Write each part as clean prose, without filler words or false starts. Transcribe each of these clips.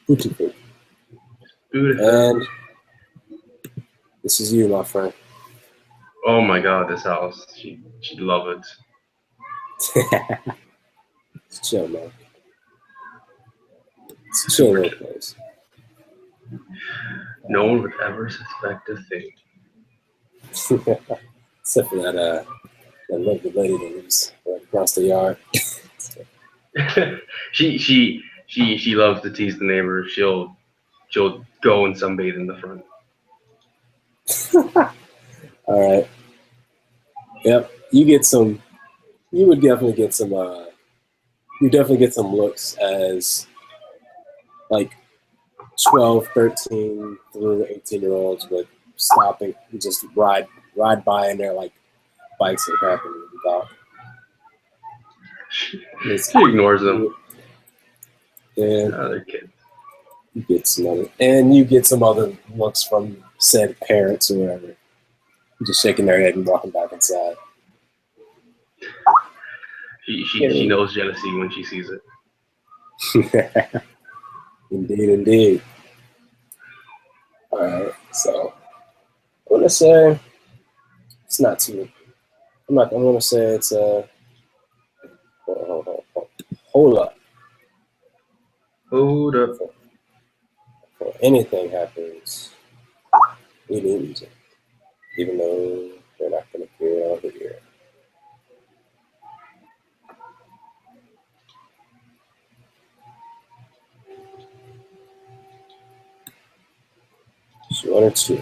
Beautiful. Beautiful. And this is you, my friend. Oh my God, this house. She'd love it. It's chill, man. It's a chill Super little chill. place. No one would ever suspect a thing. Except for that lovely lady that lives right across the yard. she loves to tease the neighbors. She'll go and sunbathe in the front. All right. Yep. You get some. You would definitely get some. You definitely get some looks as like 12, 13 through 18-year-olds would stop and just ride by in their like bikes and crap and without. She ignores them. And They're kids. you get some other, and you get some other looks from said parents or whatever, just shaking their head and walking back inside. She knows jealousy when she sees it. Indeed. All right, so I'm gonna say it's not too. I'm gonna say it's a. Hold up. Hold up. Before anything happens, we need music, even though they're not gonna appear over here. Just one or two.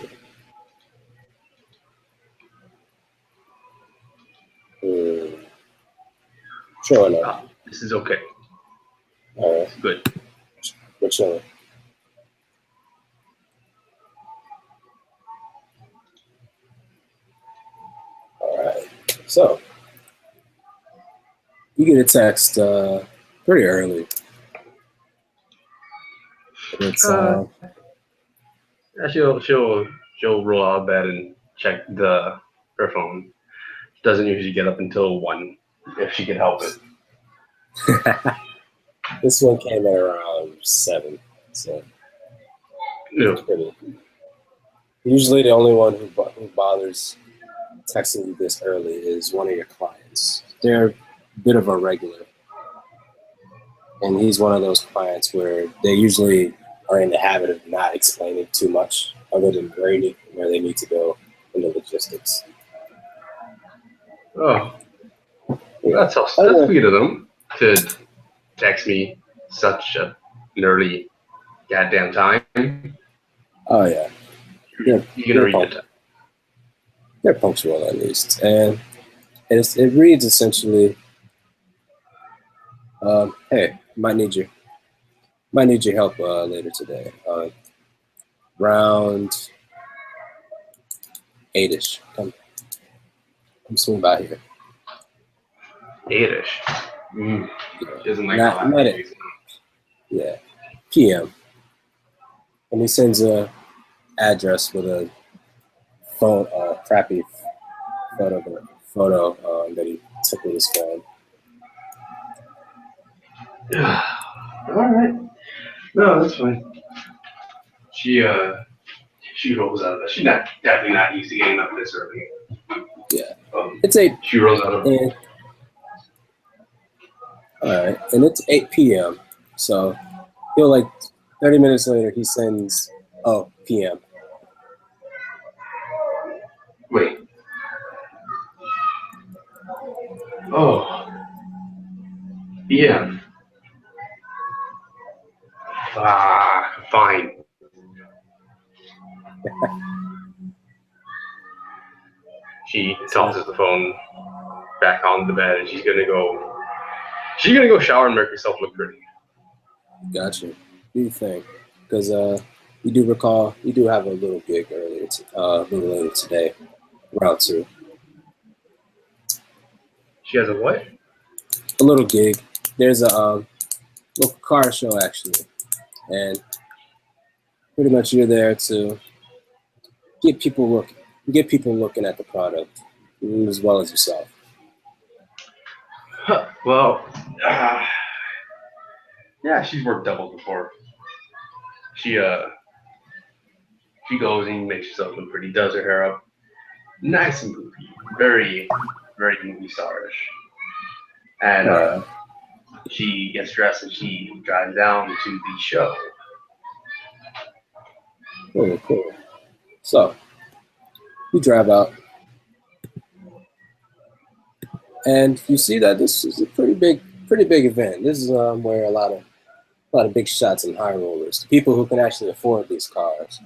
Sure enough. This is okay. All right. It's good. We're chilling. All right. So you get a text pretty early. It's Yeah, she'll roll out of bed and check her phone. She doesn't usually get up until 1 if she can help it. This one came at around 7, so No. it's pretty. Usually, the only one who bothers texting you this early is one of your clients. They're a bit of a regular, and he's one of those clients where they usually are in the habit of not explaining too much other than where they need to go in the logistics. Oh, Yeah. that's sweet of them to text me such an early goddamn time. Oh yeah, You're gonna read the text. they're punctual at least, and it reads essentially, "Hey, might need your help later today, round 8ish. Come swing by here." 8ish. Yeah. She doesn't like Not it. Yeah, PM, and he sends a address with a phone, crappy photo that he took with his phone. All right. No, that's fine. She rolls out of bed. She's definitely not used to getting up this early. Yeah, it's 8. She rolls out of bed. All right, and it's 8 p.m. So feel like 30 minutes later he sends, "Oh, p.m." Wait. Oh. Yeah. Fine. She tosses the phone back on the bed and she's gonna go shower and make herself look pretty. Gotcha. What do you think? Because you do recall you do have a little gig earlier, a little later today, around 2. She has a what? A little gig. There's a local car show actually, and pretty much you're there to get people looking at the product as well as yourself. Well, yeah, she's worked doubles before. she goes and makes herself look pretty, does her hair up, nice and movie, very very movie starish, and she gets dressed and she drives down to the show. Cool. So you drive out, and you see that this is a pretty big event. This is where a lot of big shots and high rollers, people who can actually afford these cars,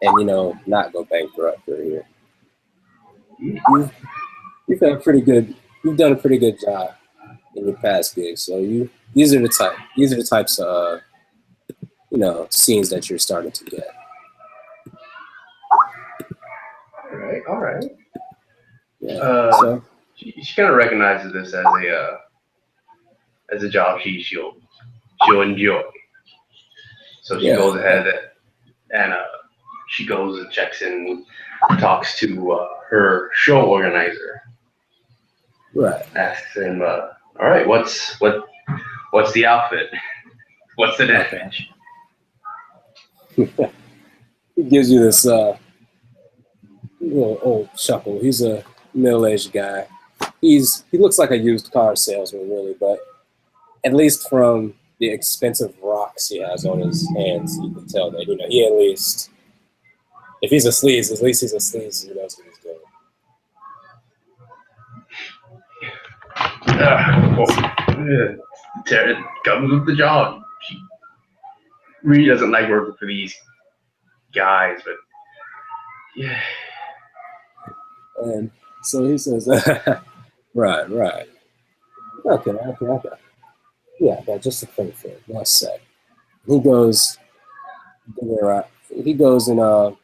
and not go bankrupt are here. You've done a pretty good job in your past gigs. So these are the types of scenes that you're starting to get. All right. Yeah. So she kind of recognizes this as a job she'll enjoy. So she goes ahead and she goes and checks in, talks to her show organizer. Right. Asks him, all right, what's the outfit? What's the damage? He gives you this little old chuckle. He's a middle-aged guy. He looks like a used car salesman, really, but at least from the expensive rocks he has on his hands, you can tell that he at least, if he's a sleaze, at least he's a sleaze. He knows what he's doing. It comes with the job. She really doesn't like working for these guys, but yeah. And so he says, right. Okay. Yeah, but just a thing for it. One sec. He goes and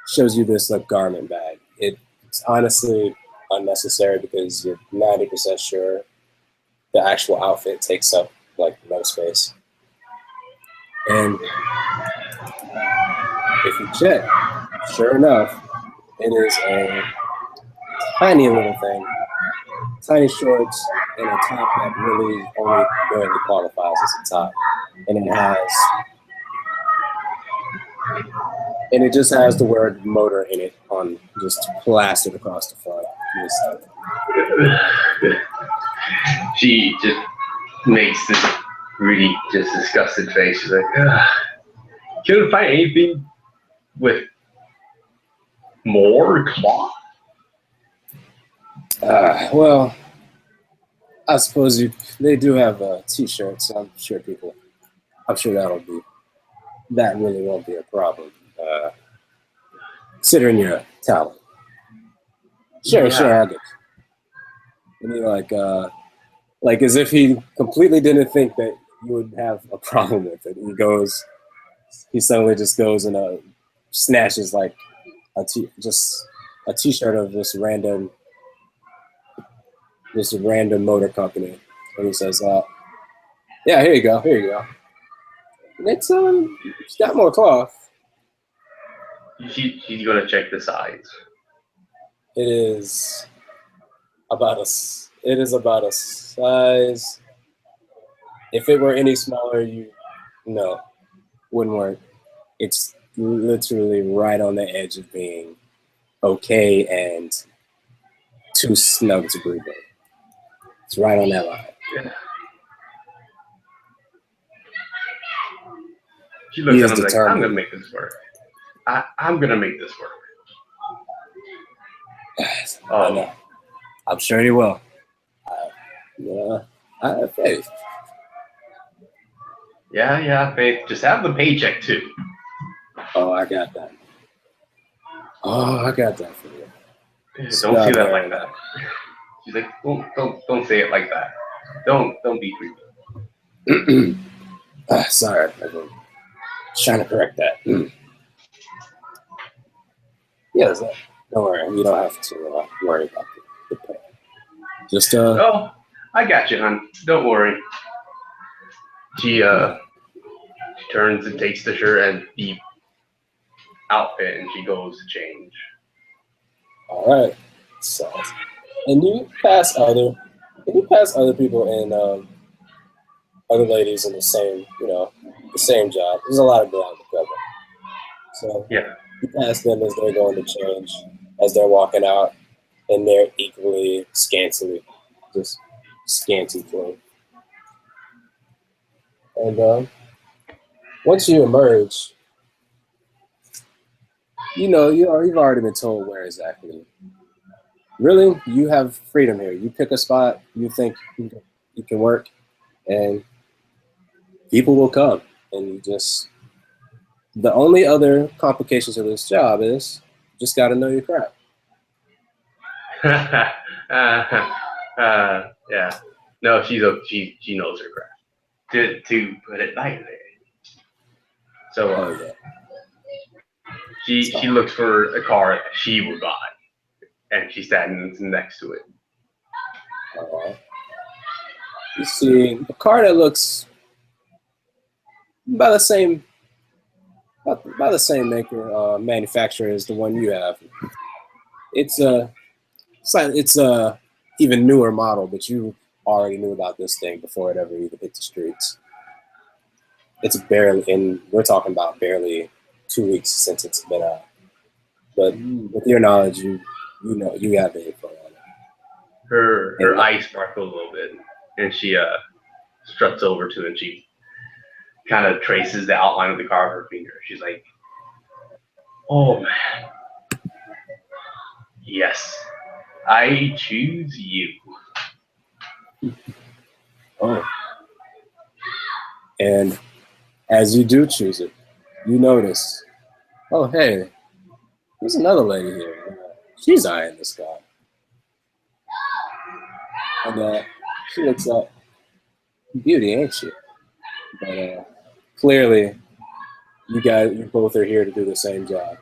shows you this garment bag. It's honestly unnecessary because you're 90% sure the actual outfit takes up no space. And if you check, sure enough, it is a tiny little thing, tiny shorts and a top that really only barely qualifies as a top, and it just has the word motor in it on just plastered across the front. She just makes this really just disgusted face. She's like, ugh. Couldn't find anything with more cloth? Well, I suppose they do have t-shirts. I'm sure that really won't be a problem. Considering your talent. Sure, I get you. And he as if he completely didn't think that you would have a problem with it. He suddenly just goes and snatches a t-shirt of this random motor company, and he says, "Yeah, here you go. And it's got more cloth." She's gonna check the size. It is about a size. If it were any smaller, wouldn't work. It's literally right on the edge of being okay and too snug to breathe in. It's right on that line. Yeah. She looks at him like, I'm gonna make this work. I'm gonna make this work. I'm sure you will. I have faith. Yeah, Faith. Just have the paycheck too. Oh, I got that. For you. Don't say that like that. She's like, don't say it like that. Don't be creepy. Sorry, I'm trying to correct that. Yeah, don't worry. You don't have to worry about the pay. Just Oh, I got you, hon. Don't worry. She turns and takes the shirt and the outfit, and she goes to change. All right. So, and you pass other people and other ladies in the same job. There's a lot of ground to cover. So Yeah. you pass them as they're going to change, as they're walking out, and they're equally scantily, just scanty clothes. And once you emerge, you know you've already been told where exactly. Really, you have freedom here. You pick a spot you think you can work, and people will come. And you just the only other complications of this job is you just got to know your crap. Yeah. No, she knows her craft. To put it lightly. So Oh yeah. she So, looks for a car that she would buy, and she's standing next to it. you see a car that looks by the same by the same maker manufacturer as the one you have. It's a even newer model, but you already knew about this thing before it ever even hit the streets. It's barely, and we're talking about barely 2 weeks since it's been out. But with your knowledge, you know you got the info on it. Her And eyes sparkle a little bit, and she struts over to it, and she kind of traces the outline of the car with her finger. She's like, "Oh man, yes, I choose you." oh, and as you do choose it, you notice, oh hey, there's another lady here. She's eyeing this guy, and she looks up. Beauty, ain't she? But clearly, you both are here to do the same job.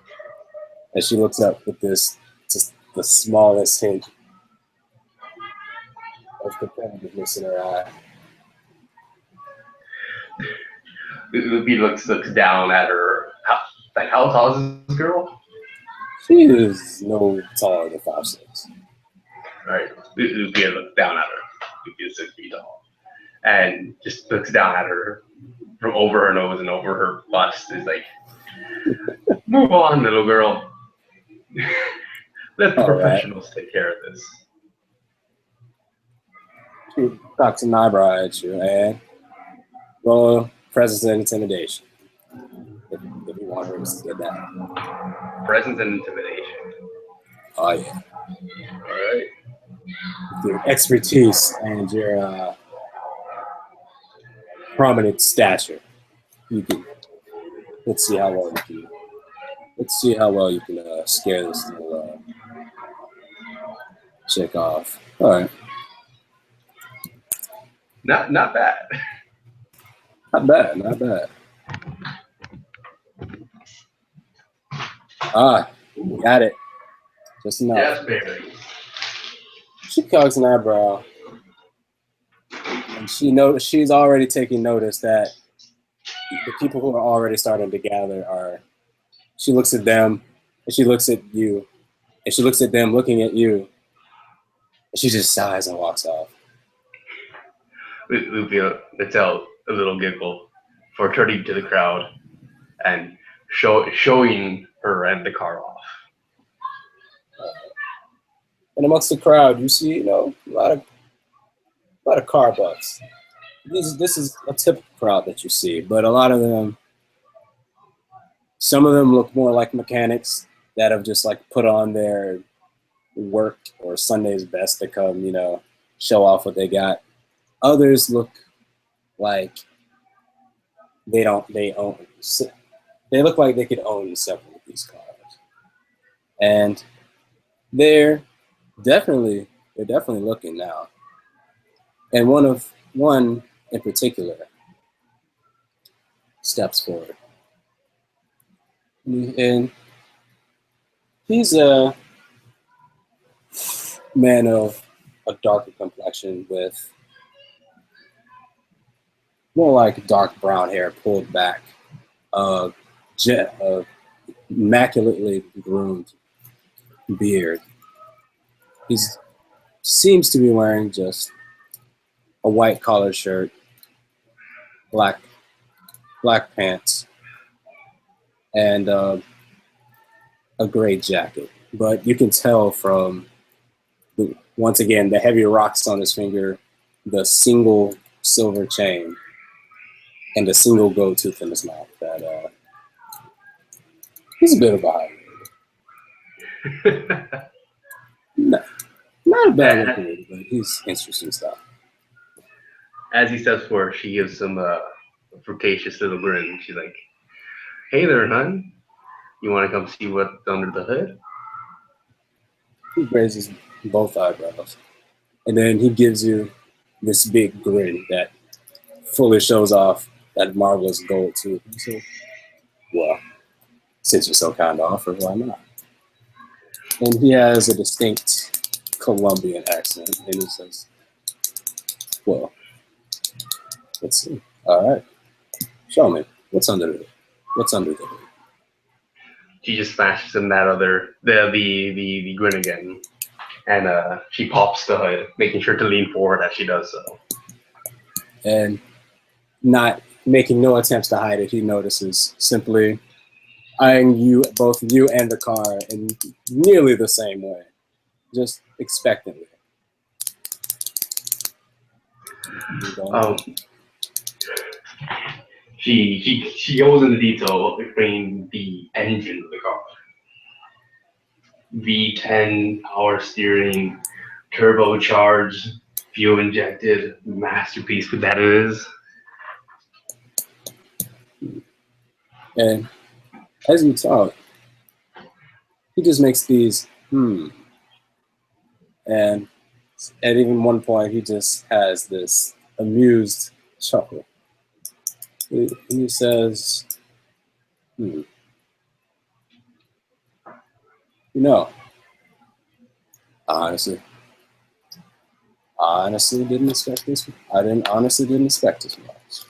And she looks up with this, just the smallest hint of competitiveness in her eye. He looks down at her. How tall is this girl? She is no taller than 5'6". All right, Lupi looks down at her. Lupi is 6 feet tall, and just looks down at her from over her nose and over her bust. Is like, move on, little girl. Let the All right. professionals take care of this. She cocks an eyebrow at you and roll presence and intimidation. If you want her to get that. Presence and intimidation. Oh yeah. All right. Your expertise and your prominent stature. You can. Let's see how well you can. Let's see how well you can scare this little chick off. All right. Not bad. Not bad. Not bad. Ah, got it. Just enough. Yes, baby. She cocks an eyebrow, and she's already taking notice that the people who are already starting to gather are. She looks at them, and she looks at you, and she looks at them looking at you, and she just sighs and walks off. Lupi lets out a little giggle for turning to the crowd and showing her and the car off. And amongst the crowd, you see, a lot of car buffs. This is a typical crowd that you see, but a lot of them, some of them look more like mechanics that have just like put on their work or Sunday's best to come, show off what they got. Others look like they look like they could own several of these cars, and they're definitely looking now. And one in particular steps forward, and he's a man of a darker complexion with more like dark brown hair pulled back, immaculately groomed beard. He seems to be wearing just a white collared shirt, black pants, and a great jacket, but you can tell from once again the heavy rocks on his finger, the single silver chain, and the single gold tooth in his mouth that he's a bit of a high. Not a bad looking lady, but he's interesting stuff. As he steps forward, she gives him a flirtatious little grin. She's like, "Hey there, hun. You want to come see what's under the hood?" He raises both eyebrows, and then he gives you this big grin that fully shows off that marvelous gold tooth. So, well, since you're so kind to offer, why not? And he has a distinct Colombian accent, and he says, "Well, let's see. All right, show me what's under the hood. What's under the hood?" She just smashes him that other the grin again, and she pops the hood, making sure to lean forward as she does so. And not making no attempts to hide it, he notices, simply eyeing you, both you and the car, in nearly the same way, just expectantly. She goes into detail explaining the engine of the car. V10 power steering, turbocharged, fuel injected, masterpiece that it is. And as you talk, he just makes these and at even one point he just has this amused chuckle. He says, you know, honestly didn't expect this. Honestly didn't expect this much.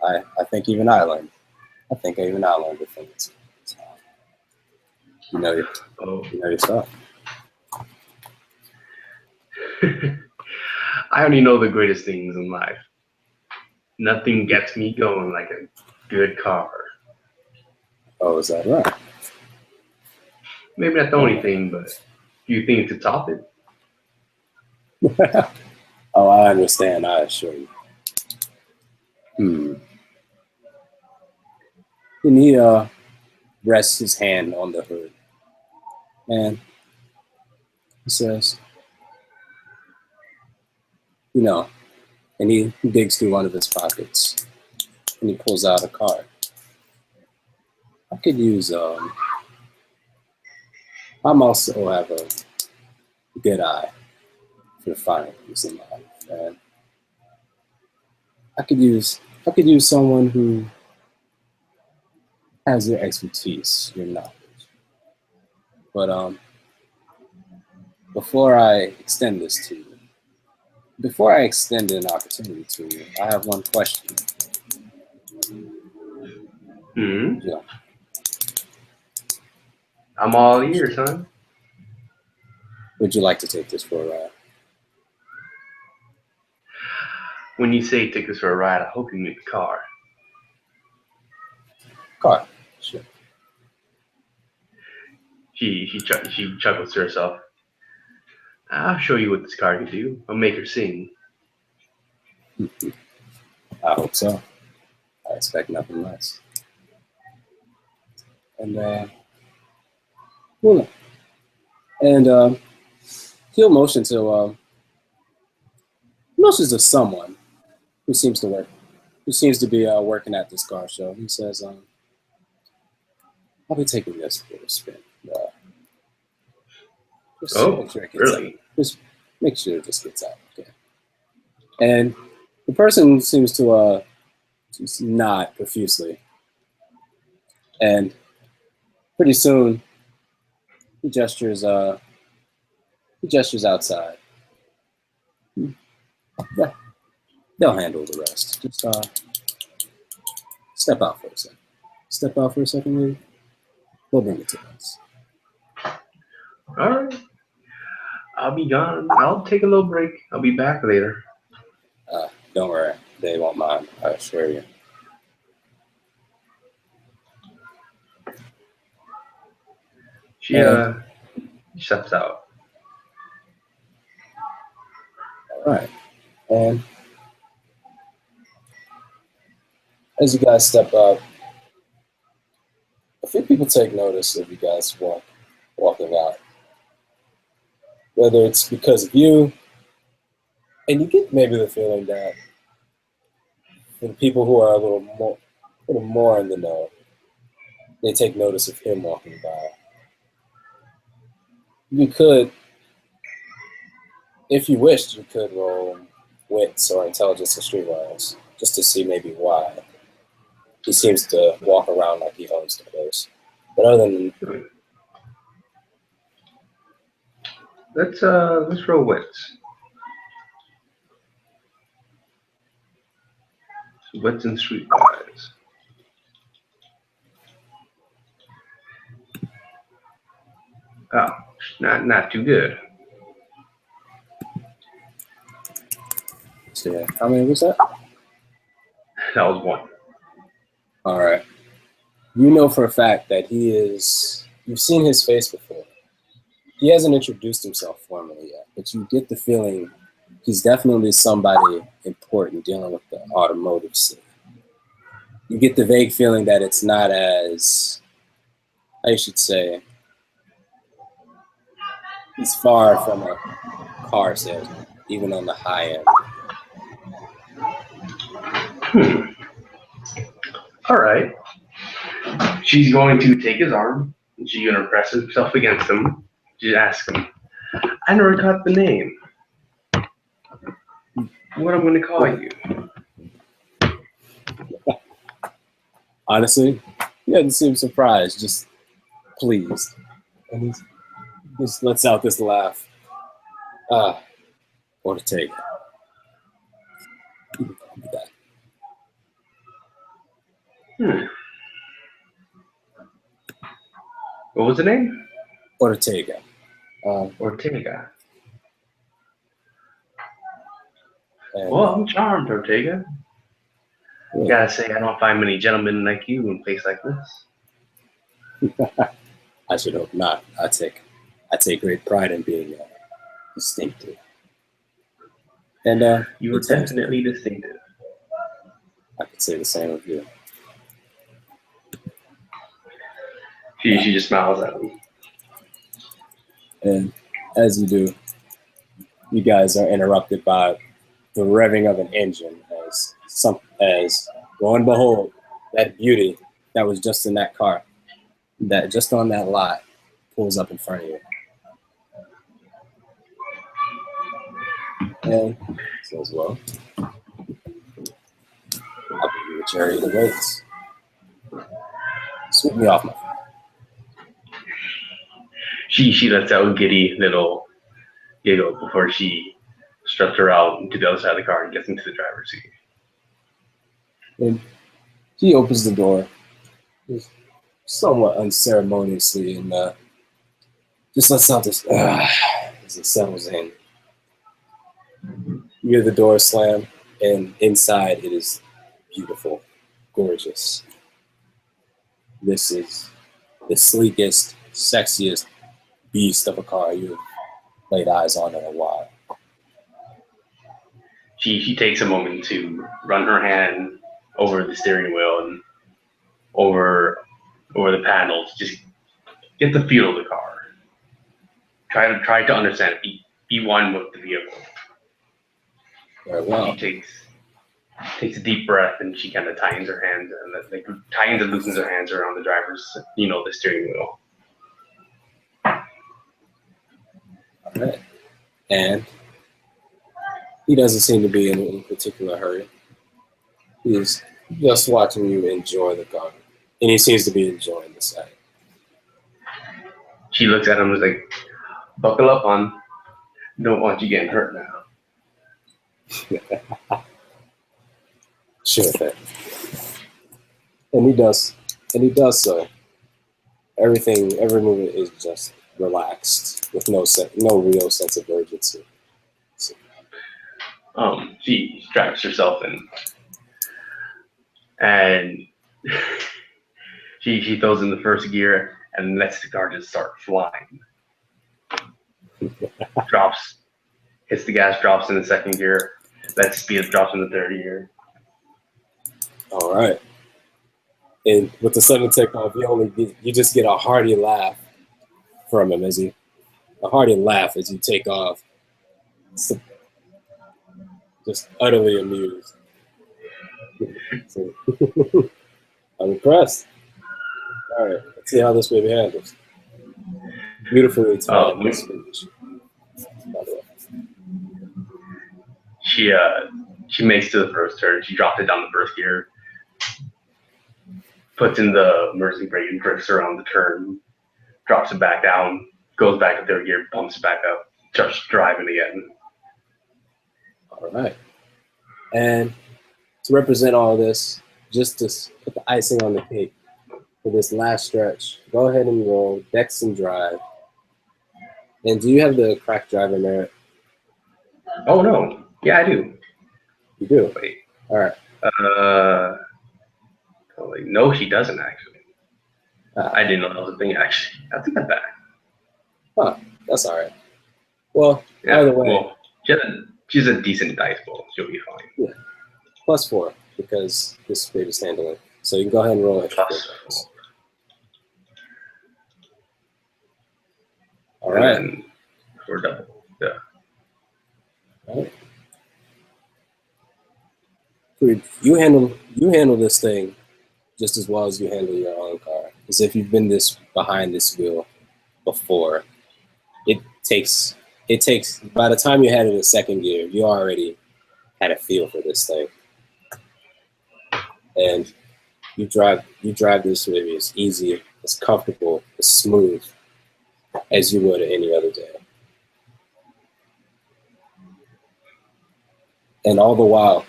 I think even I learned. I think even I learned a thing or two. So, you know your stuff. I only know the greatest things in life. Nothing gets me going like a good car. Oh, is that right? Maybe not the only thing, but few things to top it. Oh, I understand, I assure you. And he rests his hand on the hood. And he says, you know, and he digs through one of his pockets and he pulls out a card. I could use, I'm also have a good eye for fine things in life. And I could use someone who has your expertise, your knowledge. But before I extend this to you, before I extend an opportunity to you, I have one question. Yeah. I'm all ears, son. Would you like to take this for a ride? When you say take us for a ride, I hope you mean the car. Car, sure. She chuckles to herself. I'll show you what this car can do. I'll make her sing. I hope so. I expect nothing less. And he'll motion to motions to someone who seems to be working at this car show. He says, "I'll be taking this for a spin. Make sure it gets really? out. Just make sure it just gets out." Okay. And the person seems to just nod profusely, and pretty soon he gestures outside. Yeah, they'll handle the rest. Just step out for a second. Step out for a second, maybe. We'll bring it to us. All right. I'll be gone. I'll take a little break. I'll be back later. Don't worry, they won't mind. I assure you. She steps out. All right. And as you guys step up, a few people take notice of you guys walking out. Whether it's because of you, and you get maybe the feeling that for the people who are a little more in the know, they take notice of him walking by. You could, if you wished, you could roll wits or intelligence or streetwise just to see maybe why. He seems to walk around like he owns the place. But other than let's roll wits. Wits and streetwise. Oh, not too good. so, how many was that? That was 1. All right. You know for a fact that you've seen his face before. He hasn't introduced himself formally yet, but you get the feeling he's definitely somebody important dealing with the automotive scene. You get the vague feeling that it's not as, I should say, he's far from a car salesman, even on the high end. All right. She's going to take his arm, and she's going to press herself against him. She asks him, I never got the name. What I'm going to call you? Honestly, he doesn't seem surprised, just pleased. And he just lets out this laugh. Ortega. You can call me that. What was the name? Ortega. Ortega. And, well, I'm charmed, Ortega. Yeah. Gotta say, I don't find many gentlemen like you in a place like this. I should hope not. I take great pride in being distinctive. And you are definitely distinctive. I could say the same of you. She just smiles at him. And as you do, you guys are interrupted by the revving of an engine as lo and behold, that beauty that was just in that car, that just on that lot, pulls up in front of you. And says, well, I'll give you a chariot of waits. Sweep me off, my friend. She lets out a giddy little giggle before she struts her out to the other side of the car and gets into the driver's seat. And he opens the door somewhat unceremoniously and just lets out this as it settles in. You hear the door slam, and inside it is beautiful, gorgeous. This is the sleekest, sexiest beast of a car you've laid eyes on in a while. She takes a moment to run her hand over the steering wheel and over the panels, just get the feel of the car. Try to understand it. Be one with the vehicle. Very well. She takes a deep breath and she kind of tightens her hands and tightens and loosens her hands around the driver's, the steering wheel. All right. And he doesn't seem to be in any particular hurry. He's just watching you enjoy the car. And he seems to be enjoying the sight. She looks at him and is like, buckle up, hon. Don't want you getting hurt now. Sure thing. And he does so. Every movement is just relaxed with no real sense of urgency. So. She straps herself in, and she throws in the first gear, and lets the car just start flying. Drops, hits the gas, drops in the second gear, lets speed, drops in the third gear. All right. And with the sudden takeoff, you just get a hearty laugh from him as you take off. So, just utterly amused. So, I'm impressed. All right, let's see how this baby handles. Beautifully timed. This finish, by the way. She makes to the first turn. She drops it down the first gear, puts in the emergency brake and drifts around the turn, drops it back down, goes back to third gear, pumps it back up, starts driving again. All right. And to represent all this, just to put the icing on the cake for this last stretch, go ahead and roll Dex and Drive. And do you have the crack driver merit? Oh no, yeah I do. You do? Wait. All right. No, she doesn't actually. I didn't know that was a thing actually. I think that back. Huh, that's all right. Well, Yeah, either way. well, she's a decent dice ball. She'll be fine. Yeah. +4 because this baby's handling. So you can go ahead and roll it. All right. And we're done. Yeah. All right. You handle this thing just as well as you handle your own car. As if you've been behind this wheel before. It takes by the time you had it in second gear, you already had a feel for this thing. And you drive this baby as easy, as comfortable, as smooth as you would any other day. And all the while,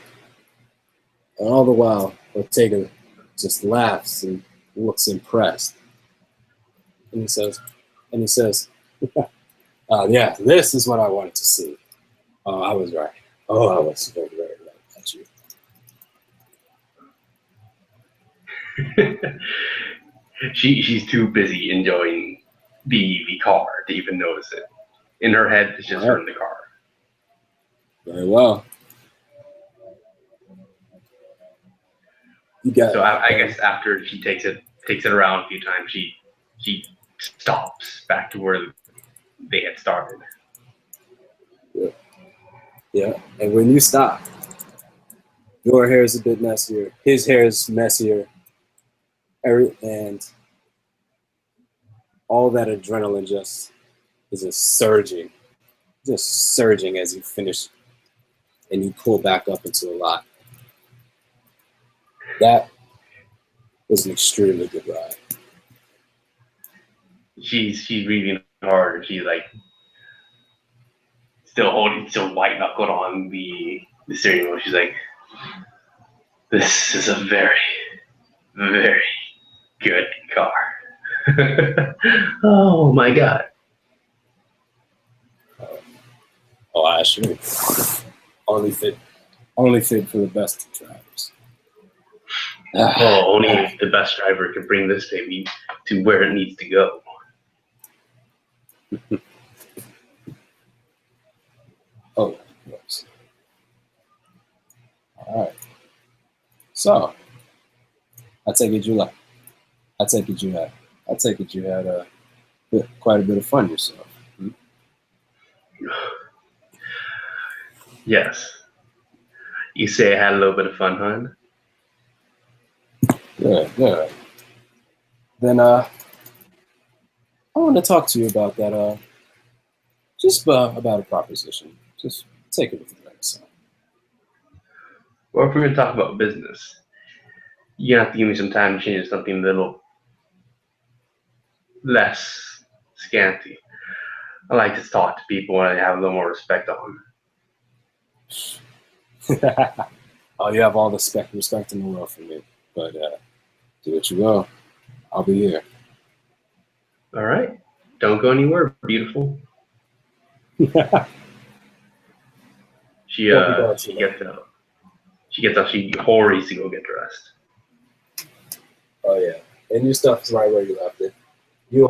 Ortega just laughs and looks impressed. And he says, yeah, this is what I wanted to see. Oh, I was right. Oh, I was very, very right at you. She's too busy enjoying the car to even notice it. In her head, it's just her in the car. Very well. You got so I guess after she takes it around a few times, she stops back to where they had started. Yeah. And when you stop, your hair is a bit messier. His hair is messier. And all that adrenaline just surging as you finish and you pull back up into the lot. That was an extremely good ride. She's breathing hard. She's like still white knuckled on the steering wheel. She's like, this is a very, very good car. Oh my god. Oh, I assure you. Only fit for the best of drivers. Only the best driver can bring this baby to where it needs to go. Oh, yes. All right. So, I take it you had quite a bit of fun yourself. Hmm? Yes. You say I had a little bit of fun, hon? Good. Then I want to talk to you about that. Just about a proposition. Just take it with a grain of salt. Well, if we're going to talk about business, you have to give me some time to change something a little less scanty. I like to talk to people and I have a little more respect on. Oh, you have all the respect in the world for me. But do what you will. I'll be here. All right. Don't go anywhere, beautiful. She gets up. She hurries to go get dressed. Oh yeah, and your stuff is right where you left it. You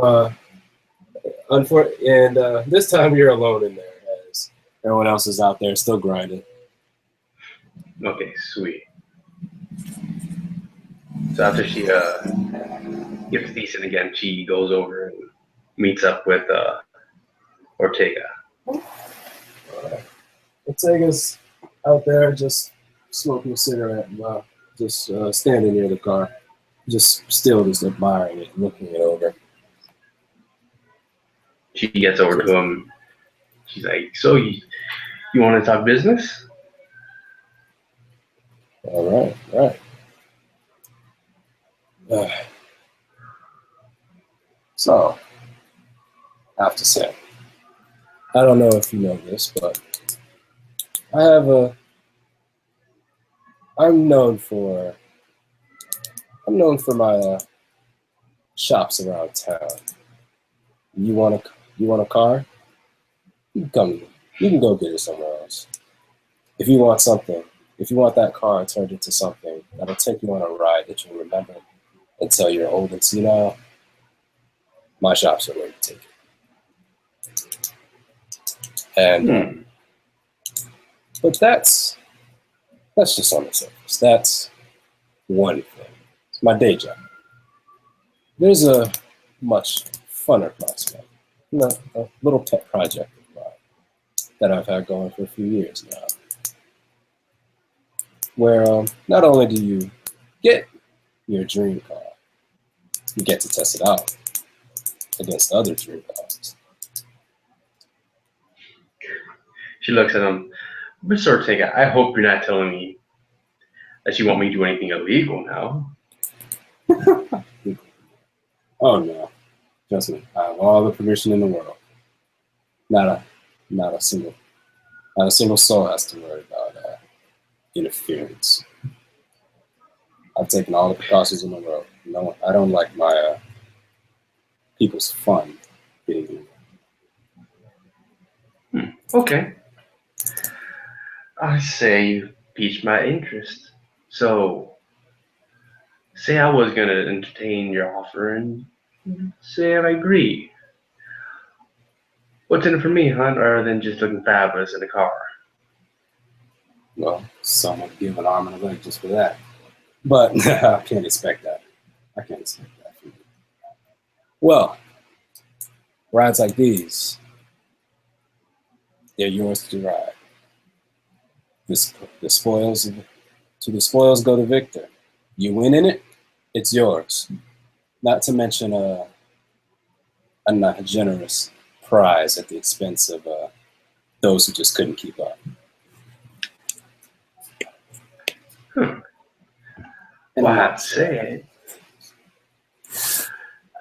and this time you're alone in there, as everyone else is out there still grinding. Okay, sweet. So after she gets decent again, she goes over and meets up with Ortega. Ortega's out there just smoking a cigarette, and, just standing near the car, just still just admiring it, looking it over. She gets over to him. She's like, "So you want to talk business?" All right. So, I have to say, I don't know if you know this, but I'm known for my shops around town. You want a car? You can go get it somewhere else. If you want something, if you want that car turned into something that'll take you on a ride that you'll remember until you're old and senile, my shops are where to take it. And but that's just on the surface. That's one thing. It's my day job. There's a much funner prospect, a little pet project of mine that I've had going for a few years now, where not only do you get your dream car, you get to test it out against other dream cars. She looks at him. Mr. Ortega, I hope you're not telling me that you want me to do anything illegal now. Oh no, trust me, I have all the permission in the world. Not a single soul has to worry about interference. I've taken all the precautions in the world. No, I don't like my people's fun getting in. Okay. I say you piqued my interest. So, say I was going to entertain your offer and say I agree. What's in it for me, huh? Rather than just looking fabulous in a car. Well, some would give an arm and a leg just for that. But I can't expect that. From you. Well, rides like these, they're yours to ride. The spoils go the victor. You win in it, it's yours. Not to mention a generous prize at the expense of those who just couldn't keep up. Well, I have to say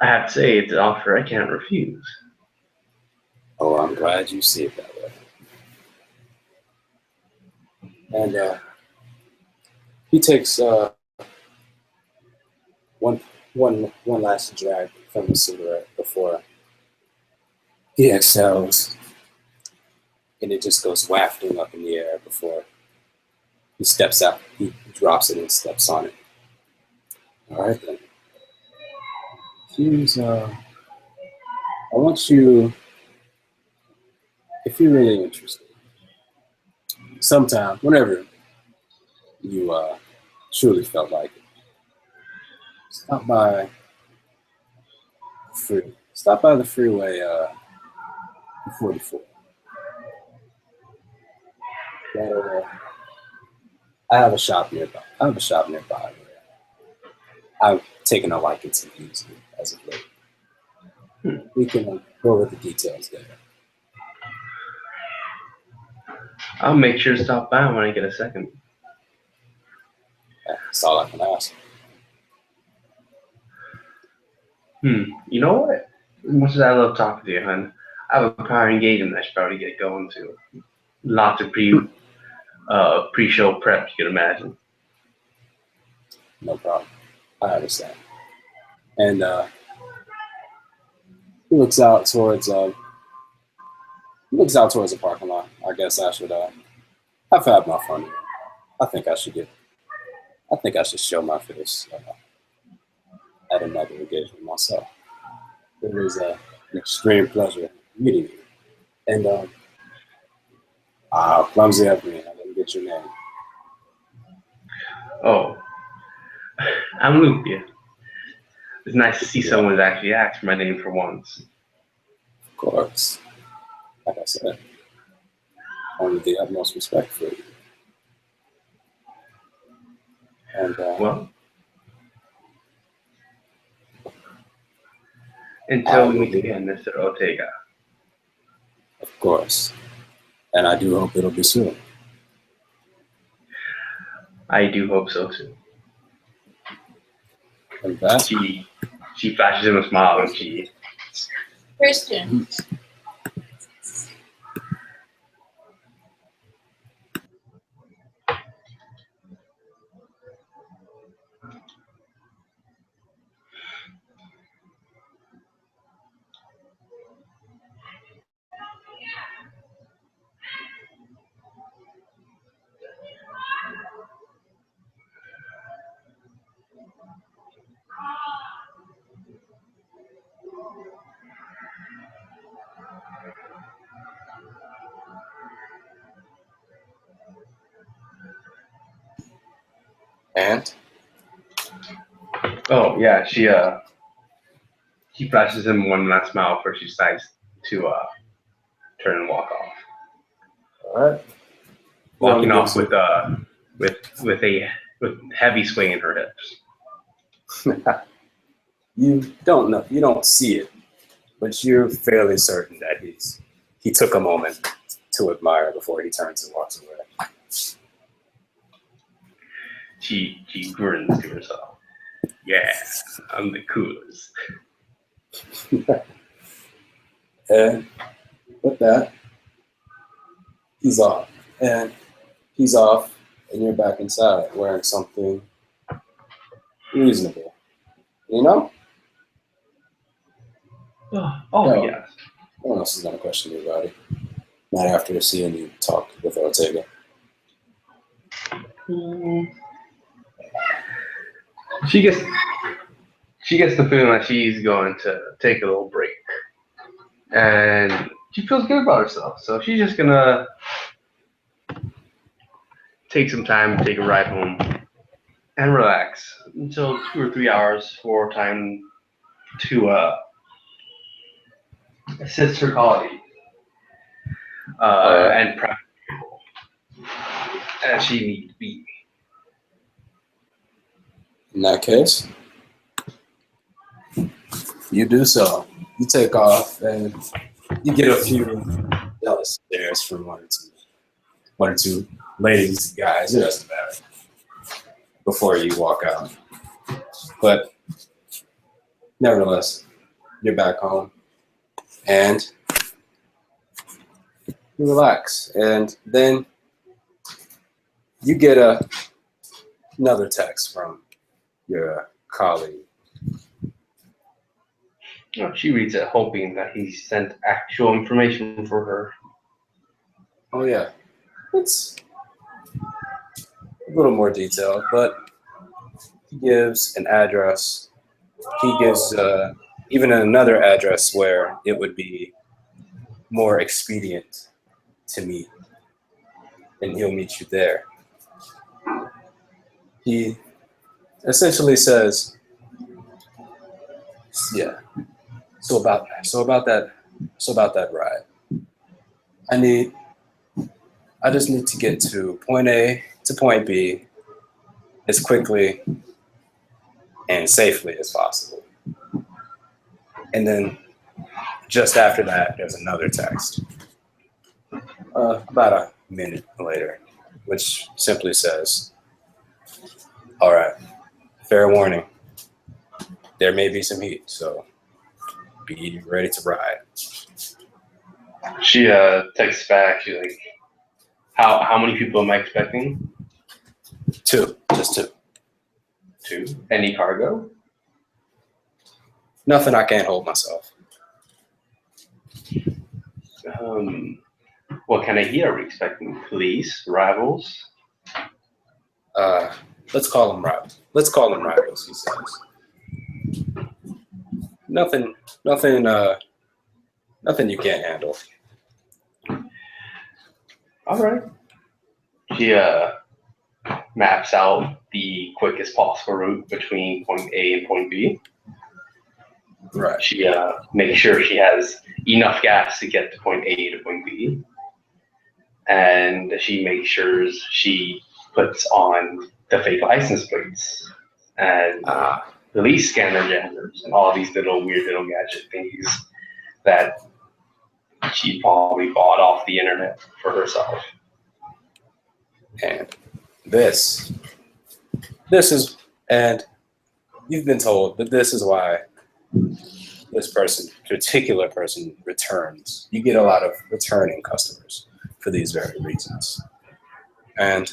it's an offer I can't refuse. Oh, I'm glad you see it that way. And he takes one last drag from the cigarette before he exhales, and it just goes wafting up in the air before he steps out. He drops it and steps on it. All right then. I want you, if you're really interested, sometime, whenever you truly felt like it, stop by the freeway 44. Right over there. I have a shop nearby. Where I've taken a liking to these as of late. We can go over the details there. I'll make sure to stop by when I get a second. That's all I can ask. You know what? As much as I love talking to you, hon, I have a prior engagement I should probably get going to. Lots of pre-show prep, you can imagine. No problem. I understand. And he looks out towards the parking lot. I guess I should I've had my fun here. I think I should show my face at another engagement myself. It was an extreme pleasure meeting you. And clumsy of me, I didn't get your name. Oh, I'm Lucia. It's nice to see Yeah. someone that actually asked for my name for once. Of course, like I said, only the utmost respect for you. And Well, until we meet again, Mr. Ortega. of course, and I do hope it'll be soon. I do hope so too. And that, She flashes him a smile and she. Christian. and Oh yeah, she flashes him one last smile before she decides to turn and walk off. all right, Walking off with heavy swing in her hips. you don't know, you don't see it, but you're fairly certain that he took a moment to admire before he turns and walks away. She grins to herself. Yeah, I'm the coolest. And with that, he's off. And he's off, and you're back inside wearing something reasonable. You know? Oh No. yes. No one else is going to question you about it. Not after seeing you talk with Ortega. She gets the feeling that she's going to take a little break, and she feels good about herself. So she's just gonna take some time, take a ride home, and relax until 2 or 3 hours for time to assist her colleague and prep people as she needs to be. In that case, you do so. You take off, and you get a few jealous stares from one or two ladies, guys. It doesn't matter. Before you walk out, but nevertheless, you're back home, and you relax, and then you get another text from your colleague. She reads it, hoping that he sent actual information for her. Oh yeah, it's a little more detailed, but he gives an address. He gives even another address where it would be more expedient to meet, and he'll meet you there. He essentially says, "Yeah. So about that ride. I just need to get to point A to point B as quickly and safely as possible." And then just after that, there's another text, about a minute later, which simply says, "All right, fair warning. There may be some heat, so be ready to ride." She texts back. She's like, "How many people am I expecting?" Just two. 2. Any cargo? Nothing I can't hold myself. What kind of heat are we expecting? Police? Rivals? Let's call them rivals. He says. nothing you can't handle. All right. She maps out the quickest possible route between point A and point B. Right. She makes sure she has enough gas to get to point A to point B. And she makes sure she puts on the fake license plates and police scanner jammers and all these little weird little gadget things that she probably bought off the internet for herself. And this is, and you've been told that this is why this particular person returns. You get a lot of returning customers for these very reasons. And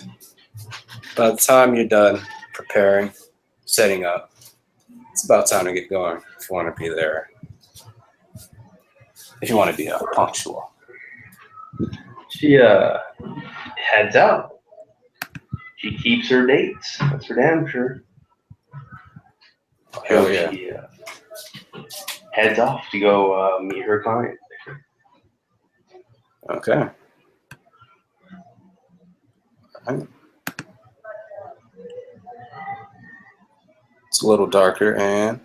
by the time you're done preparing, setting up, it's about time to get going if you want to be there. If you want to be punctual. She heads out. She keeps her dates. That's for damn sure. Hell yeah. She heads off to go meet her client. Okay. Alright. It's a little darker, and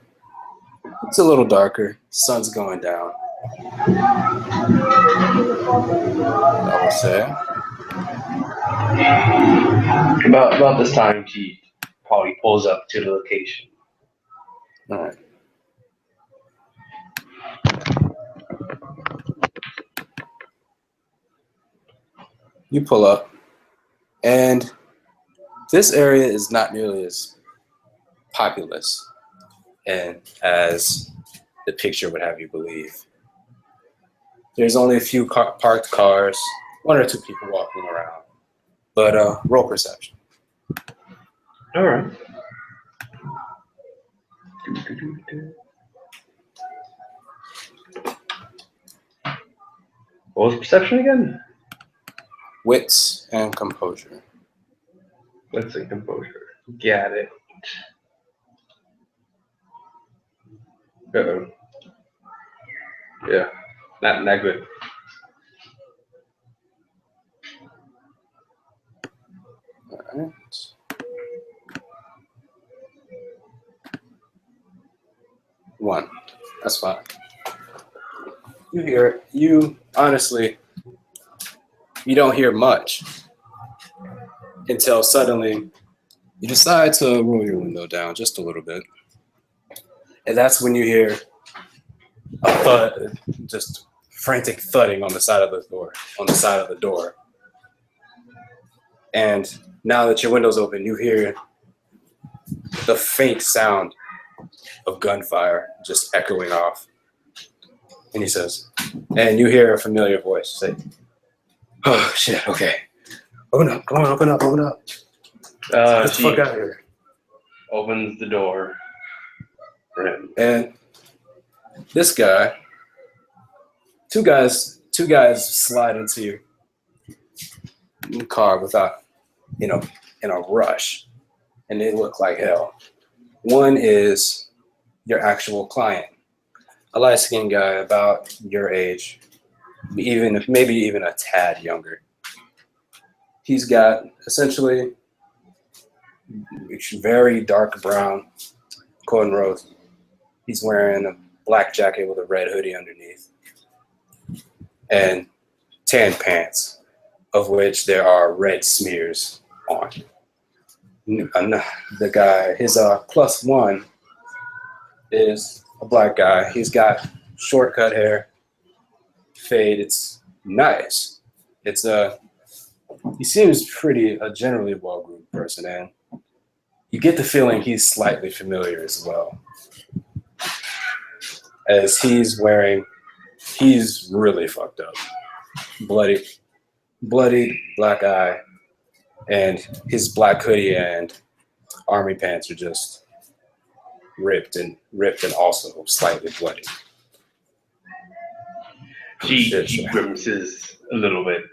it's a little darker. Sun's going down. I would say. About this time, she probably pulls up to the location. All right. You pull up, and this area is not nearly as populous and as the picture would have you believe. There's only a few parked cars, one or two people walking around, but roll perception. All right. What was perception again? Wits and composure. Let's say composure. Got it. Uh-oh. Yeah, not good. All right. One. That's fine. You hear it. You honestly, you don't hear much until suddenly you decide to roll your window down just a little bit. And that's when you hear a thud, just frantic thudding on the side of the door. And now that your window's open, you hear the faint sound of gunfire just echoing off. And he says, and you hear a familiar voice say, "Oh shit, okay. Open up, come on, open up. Get the fuck out of here." Opens the door for him. And this guy, two guys slide into your car without, in a rush, and they look like hell. One is your actual client, a light-skinned guy about your age, maybe even a tad younger. He's got essentially very dark brown cornrows. He's wearing a black jacket with a red hoodie underneath and tan pants, of which there are red smears on. The guy, his plus one is a black guy. He's got short cut hair, fade. It's nice. He seems pretty a generally well-groomed person, and you get the feeling he's slightly familiar as well. As he's really fucked up. Bloody black eye, and his black hoodie and army pants are just ripped and also slightly bloody. She grimaces a little bit,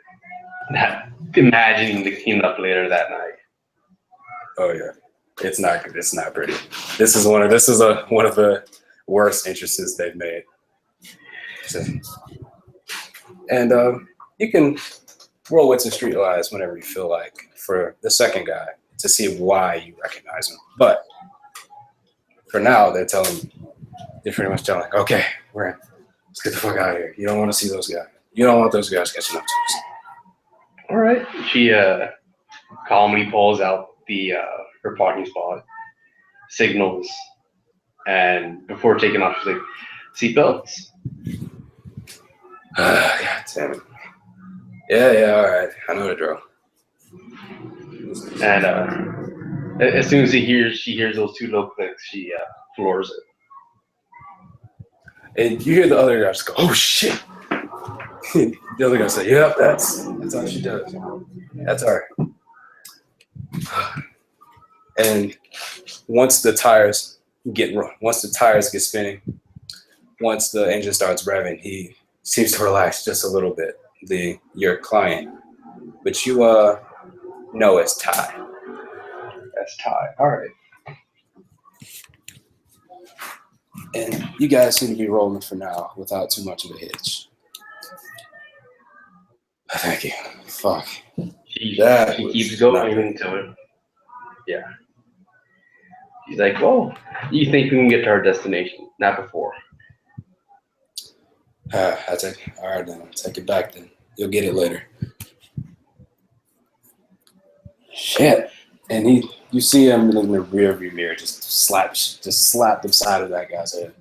imagining the cleanup later that night. Oh yeah, it's not pretty. This is one of the worst entrances they've made. So, and you can roll wits and street lies whenever you feel like for the second guy to see why you recognize him. But for now, they're pretty much telling, okay, let's get the fuck out of here. You don't want to see those guys. You don't want those guys catching up to us. All right. She calmly pulls out her parking spot, signals, and before taking off, she's like, "Seatbelts." God damn it. Yeah, all right. I know the drill. And as soon as she hears those two low clicks, she floors it. And you hear the other guys go, "Oh shit!" The other guy say, "Yep, that's how she does. That's her." And once the tires get spinning, once the engine starts revving, he seems to relax just a little bit. Your client, but you know it's Ty. That's Ty. All right. And you guys seem to be rolling for now without too much of a hitch. Thank you. Fuck. She keeps going into it. Yeah. She's like, "Oh, you think we can get to our destination? Not before." All right, then. I'll take it back then. You'll get it later. Shit. And you see him in the rear view mirror just slap the side of that guy's head.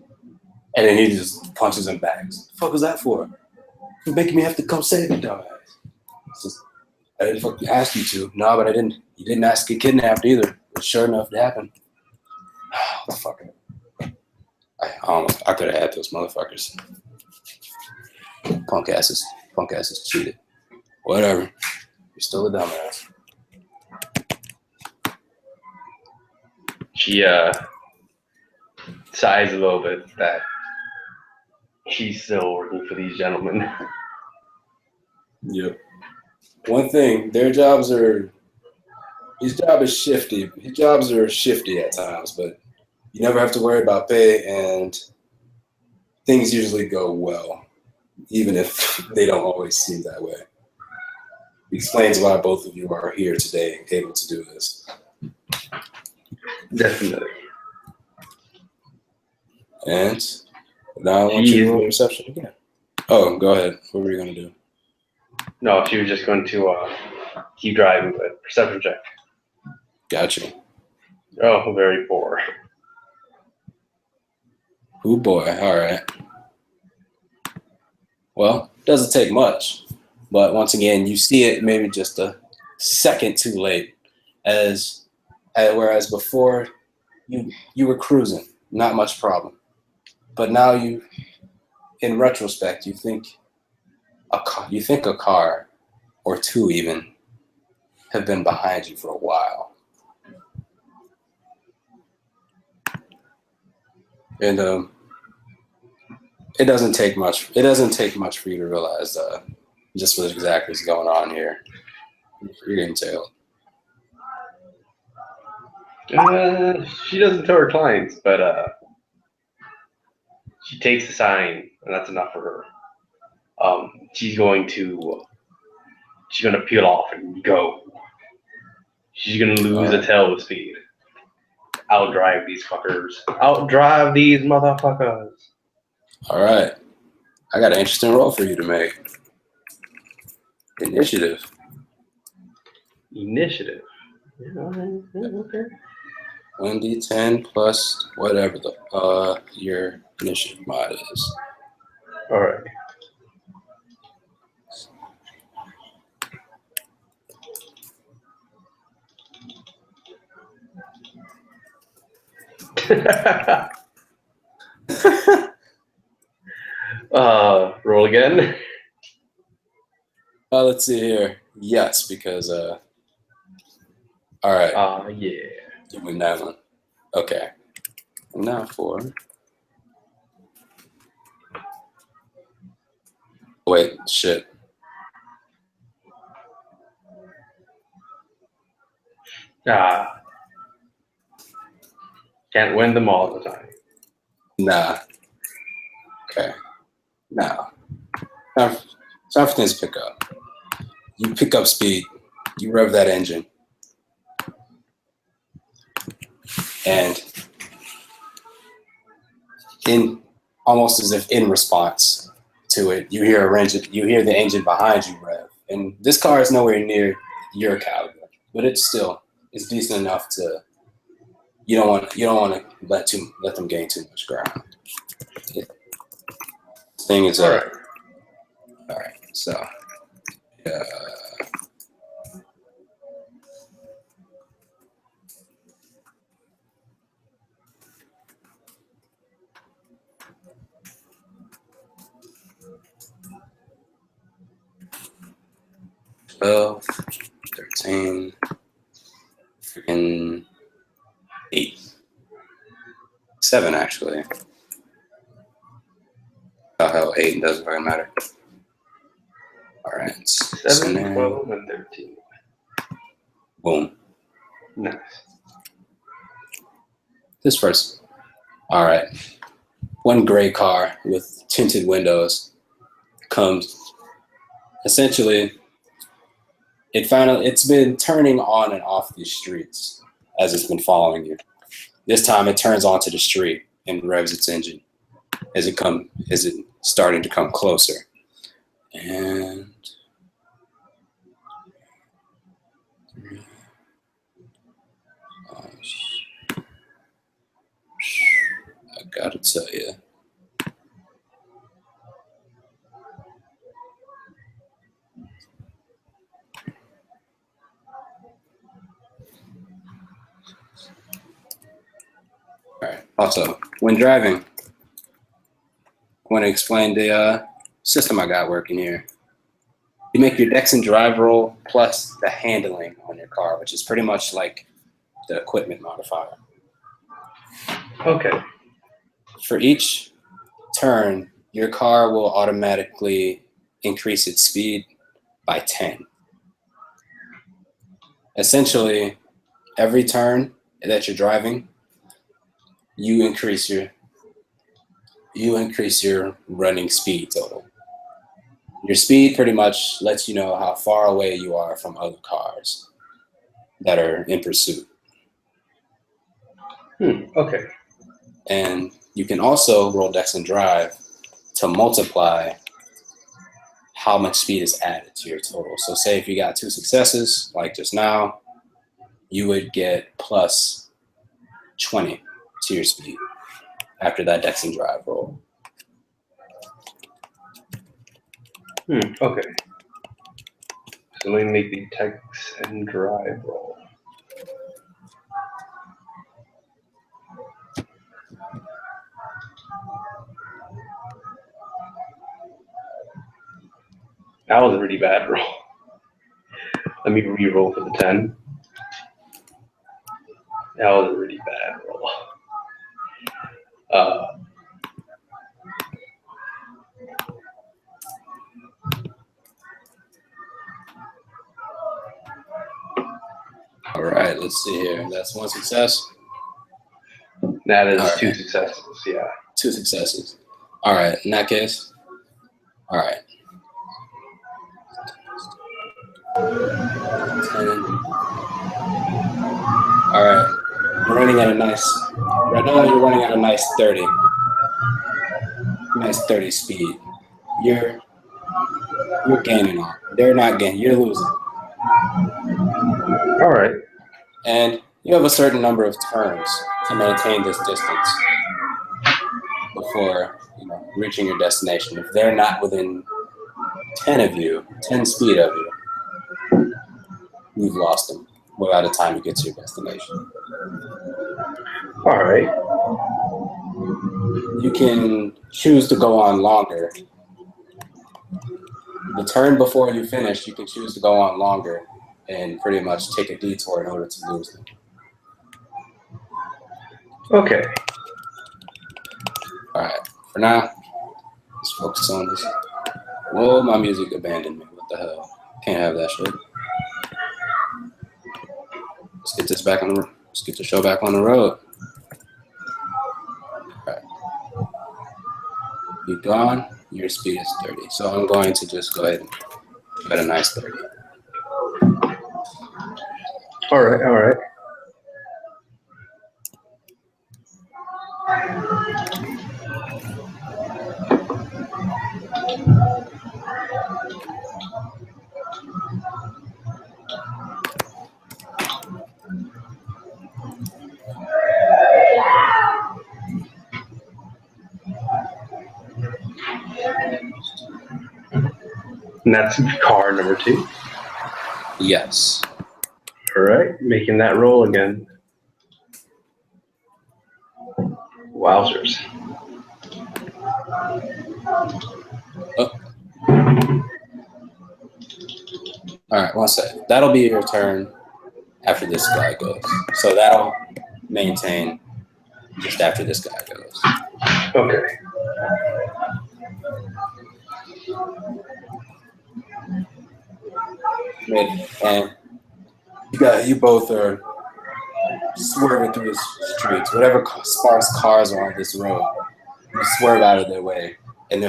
And then he just punches him back. What the fuck was that for? You're making me have to come save you, dumbass. I didn't fucking ask you to. No, but I didn't. You didn't ask to get kidnapped either. But sure enough, it happened. What the fuck? I could have had those motherfuckers. Punk asses cheated. Whatever. You're still a dumbass. She sighs a little bit that she's still working for these gentlemen. Yep. One thing, his job is shifty. His jobs are shifty at times, but you never have to worry about pay, and things usually go well, even if they don't always seem that way. Explains why both of you are here today, able to do this. Definitely. And now I want you to roll perception again. Oh, go ahead. What were you going to do? No, she was just going to keep driving, but perception check. Gotcha. Oh, very poor. Oh boy, all right. Well, it doesn't take much, but once again, you see it maybe just a second too late, whereas before you were cruising, not much problem, but now in retrospect, you think a car or two even have been behind you for a while. And it doesn't take much. It doesn't take much for you to realize just what exactly is going on here. You're getting tailed. She doesn't tell her clients, but she takes the sign, and that's enough for her. She's going to peel off and go. She's gonna lose a tail speed. Outdrive these fuckers. Outdrive these motherfuckers. All right. I got an interesting role for you to make. Initiative. Initiative. Yeah, okay. 1d10 plus whatever your initiative mod is. All right. Roll again. Let's see here. Yes, because all right. Yeah. You win that one. Okay. Now for. Wait, shit. Can't win them all the time. Nah. Okay. Now, time for things to pick up. You pick up speed. You rev that engine. And in almost as if in response to it, you hear the engine behind you rev. And this car is nowhere near your caliber, but it's decent enough to you don't want to let them gain too much ground. Thing is All right. All right. So "12, 13, freaking 8, 7 actually. Oh hell, 8 doesn't really matter. All right. 7, 12, and 13. Boom. Nice. This first. All right. One gray car with tinted windows comes. Essentially, it's been turning on and off these streets as it's been following you. This time it turns onto the street and revs its engine as it starting to come closer. And I gotta tell you. All right. Also, when driving, I want to explain the system I got working here. You make your dex and drive roll plus the handling on your car, which is pretty much like the equipment modifier. Okay. For each turn, your car will automatically increase its speed by 10. Essentially, every turn that you're driving, you increase your running speed total. Your speed pretty much lets you know how far away you are from other cars that are in pursuit. Okay. And you can also roll dex and drive to multiply how much speed is added to your total. So say if you got 2 successes, like just now, you would get plus 20 to your speed after that dex and drive roll. Okay. So let me make the dex and drive roll. That was a really bad roll. Let me re-roll for the 10. That was a really bad roll. All right, let's see here. That's 1 success. That is All 2 right. successes, yeah. 2 successes. All right, in that case, all right. 10. All right, you're running at a nice, right now you're running at a nice 30. Nice 30 speed. You're gaining on. They're not gaining, you're losing. All right. And you have a certain number of turns to maintain this distance before reaching your destination. If they're not within 10 speed of you, you've lost them by the time you get to your destination. All right. You can choose to go on longer. The turn before you finish, you can choose to go on longer and pretty much take a detour in order to lose them. Okay. All right. For now, let's focus on this. Whoa, my music abandoned me. What the hell? Can't have that shit. Let's get the show back on the road. All right. You're gone. Your speed is 30. So I'm going to just go ahead and put a nice 30. All right. And that's car number 2. Yes. All right, making that roll again. Wowzers. Oh. All right, 1 second. That'll be your turn after this guy goes. So that'll maintain just after this guy goes. Okay. And you both are swerving through the streets. Whatever sparse cars are on this road, you swerve out of their way, and the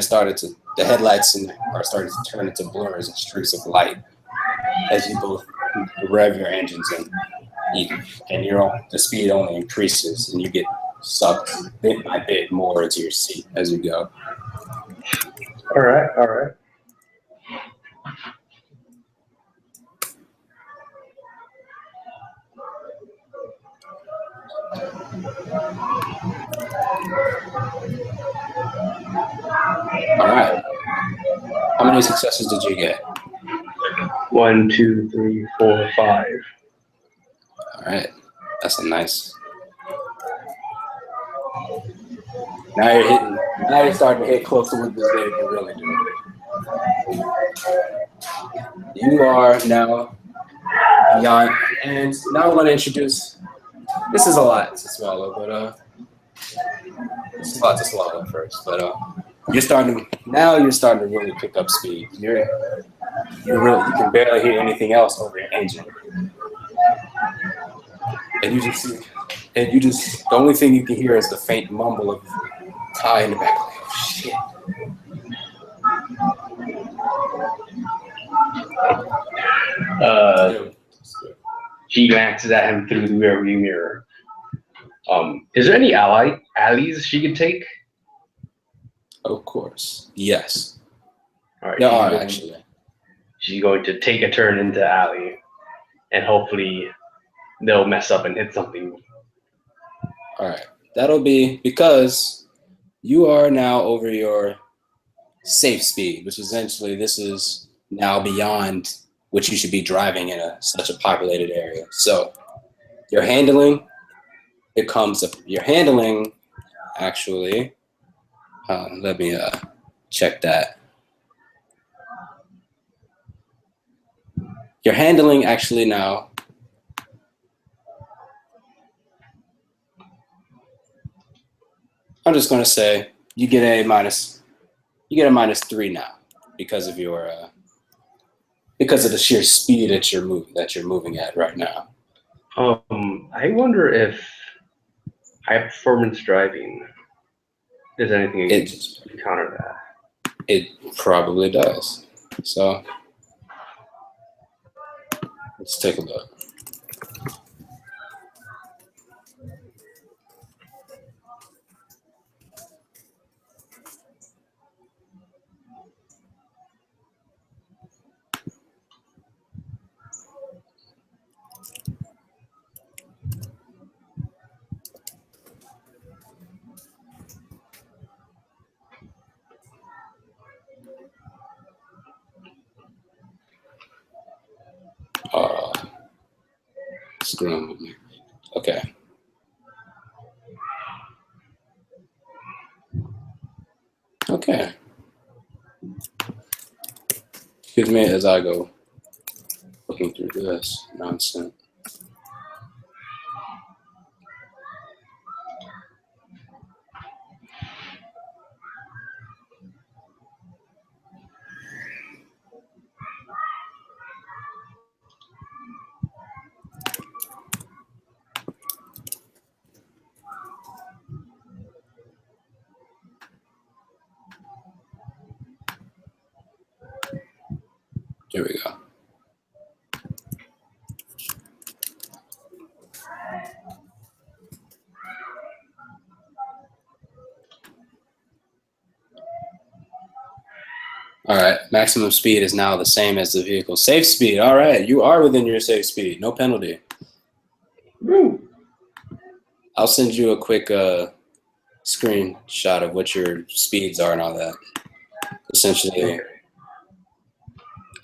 headlights are starting to turn into blurs and streaks of light as you both rev your engines and the speed only increases, and you get sucked bit by bit more into your seat as you go. All right. All right. How many successes did you get? 1, 2, 3, 4, 5. All right. That's a nice. Now you're starting to hit close to what this game can really do. You are now beyond, and now I'm going to introduce. This is a lot to swallow, but it's a lot to swallow at first. But you're starting to really pick up speed. You can barely hear anything else over your engine, and the only thing you can hear is the faint mumble of Ty in the back. Like, oh, shit. She glances at him through the rearview mirror. Is there any alleys she could take? Of course. Yes. All right. There are, actually. She's going to take a turn into the alley, and hopefully they'll mess up and hit something. All right. That'll be because you are now over your safe speed, which essentially this is now beyond what you should be driving in such a populated area. So your handling actually, let me check that. Your handling actually now, I'm just going to say you get a -3 now because of the sheer speed that you're moving at right now. I wonder if high performance driving does anything against to counter that. It probably does. So let's take a look. Screwing with me. Okay. Okay. Excuse me as I go looking through this nonsense. Here we go. All right, maximum speed is now the same as the vehicle. Safe speed, all right, you are within your safe speed, no penalty. Woo. I'll send you a quick screenshot of what your speeds are and all that. Essentially, Okay.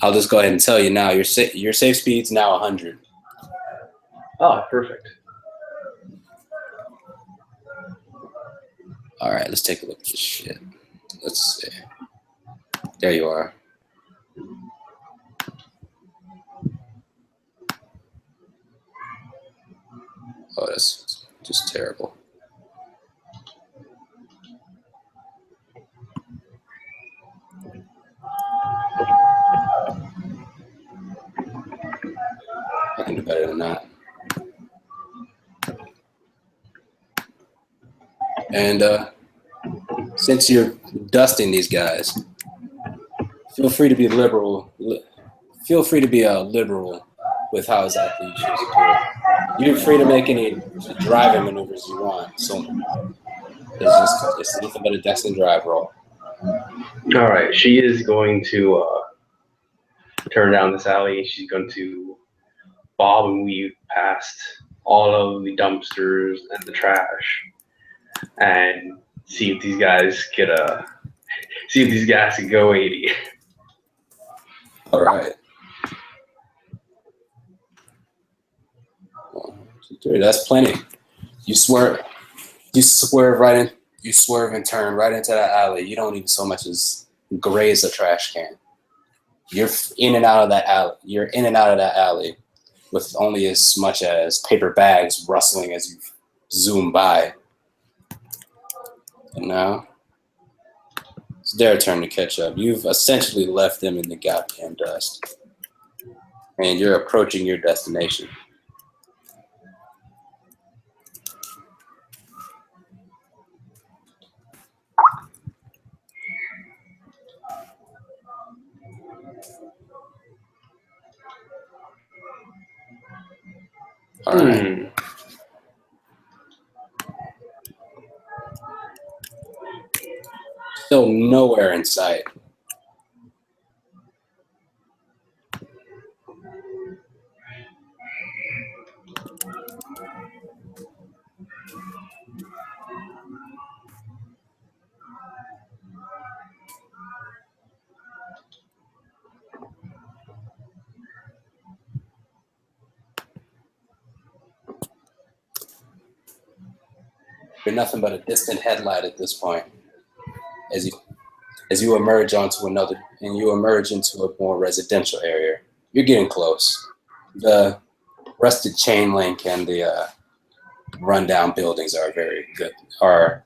I'll just go ahead and tell you now, your safe speed's now 100. Oh, perfect. All right, let's take a look at this shit. Let's see. There you are. Oh, that's just terrible. I can do better than that. And since you're dusting these guys, feel free to be liberal. Feel free to be liberal with how exactly you choose to do it. You're free to make any driving maneuvers you want. So it's nothing but a dex and drive roll. All right, she is going to turn down this alley. She's going to bob and weave past all of the dumpsters and the trash, and see if these guys can go 80. All right. 1, 2, 3. That's plenty. You swerve right in. You swerve and turn right into that alley. You don't even so much as graze a trash can. You're in and out of that alley. You're in and out of that alley with only as much as paper bags rustling as you zoom by. And now it's their turn to catch up. You've essentially left them in the goddamn dust. And you're approaching your destination. All right. Still nowhere in sight. You're nothing but a distant headlight at this point. As you emerge onto another, and you emerge into a more residential area. You're getting close. The rusted chain link and the rundown buildings are very good, are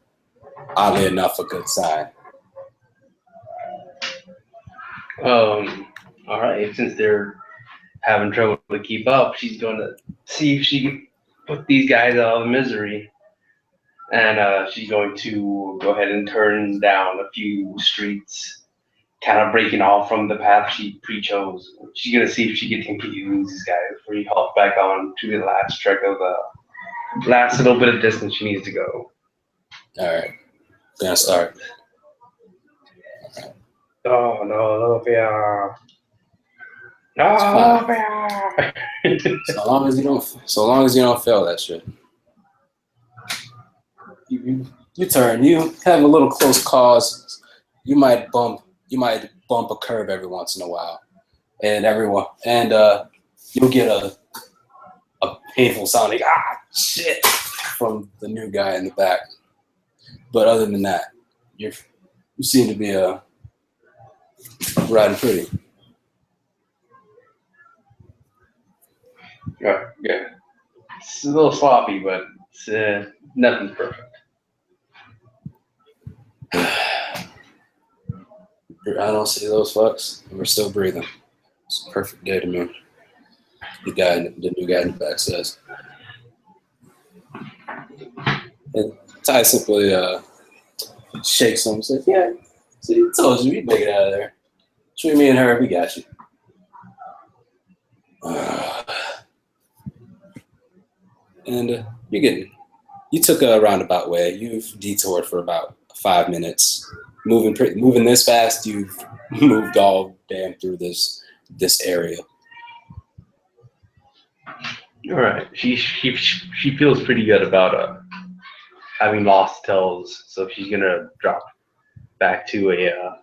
oddly enough a good sign. All right, since they're having trouble to keep up, she's going to see if she can put these guys out of misery. And she's going to go ahead and turn down a few streets, kind of breaking off from the path she pre-chose. She's going to see if she can confuse these guys before he hops back on to the last trek of the last little bit of distance she needs to go. All right, gonna start. Oh, no, yeah. No, yeah. So long as you don't fail that shit. You turn. You have a little close calls. You might bump a curb every once in a while, and you'll get a painful sounding shit from the new guy in the back. But other than that, you seem to be riding pretty. Yeah. It's a little sloppy, but it's, nothing's perfect. I don't see those fucks. We're still breathing. It's a perfect day to me. The new guy in the back says. And Ty simply shakes him and says, "Yeah, see, I told you, we'd make it out of there. Between me and her, we got you." And you took a roundabout way. You've detoured for about 5 minutes. Moving this fast, you've moved all damn through this area. All right. She feels pretty good about having lost tells, so she's gonna drop back to a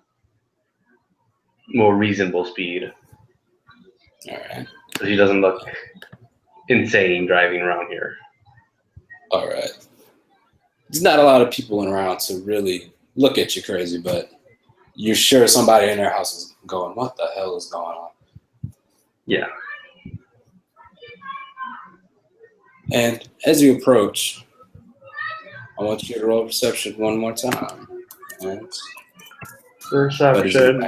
more reasonable speed, All right. so she doesn't look insane driving around here. All right. There's not a lot of people around to really look at you crazy, but you're sure somebody in their house is going, what the hell is going on? Yeah. And as you approach, I want you to roll perception one more time. And Perception.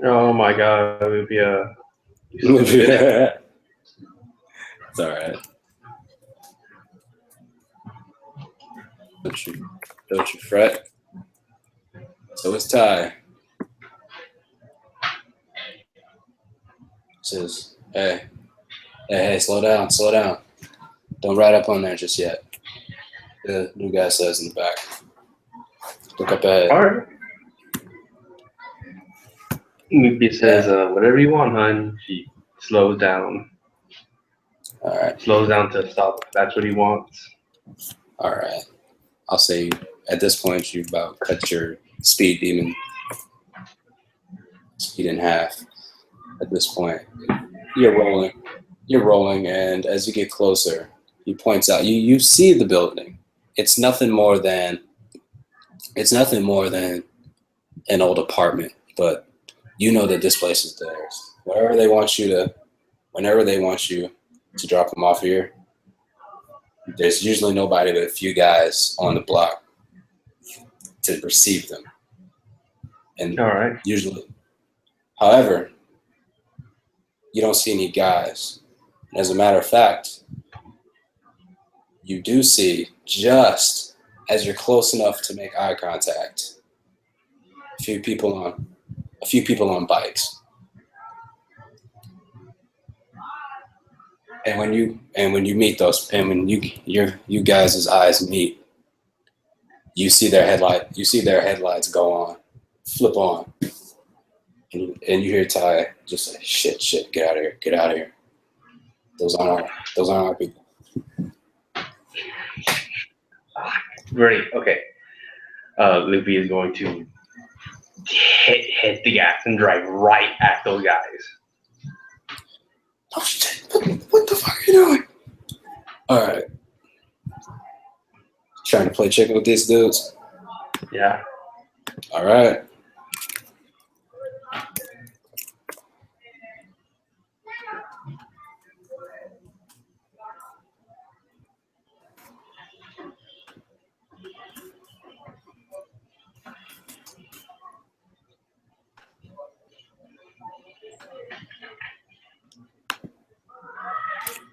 Oh my god, it would be a. it's all right. Don't you fret. So it's Ty. Says, hey, slow down. Don't ride up on there just yet. The new guy says in the back. Look up ahead. All right. Nubi says, whatever you want, hon. She slows down. All right. Slows down to stop. That's what he wants. All right. I'll say at this point you about cut your speed in half. At this point, you're rolling, and as you get closer, he points out you see the building. It's nothing more than an old apartment, but you know that this place is theirs. Whenever they want you to drop them off here, there's usually nobody but a few guys on the block to receive them. And all right. Usually, however, you don't see any guys. And as a matter of fact, you do see, just as you're close enough to make eye contact, a few people on bikes. And when you meet those, and when you guys' eyes meet, you see their headlights go on, flip on, and you hear Ty just say, "Shit, get out of here! Those aren't our people." Great. Okay. Luffy is going to hit the gas and drive right at those guys. Oh shit! What the fuck are you doing? All right. Trying to play chicken with these dudes. Yeah. All right.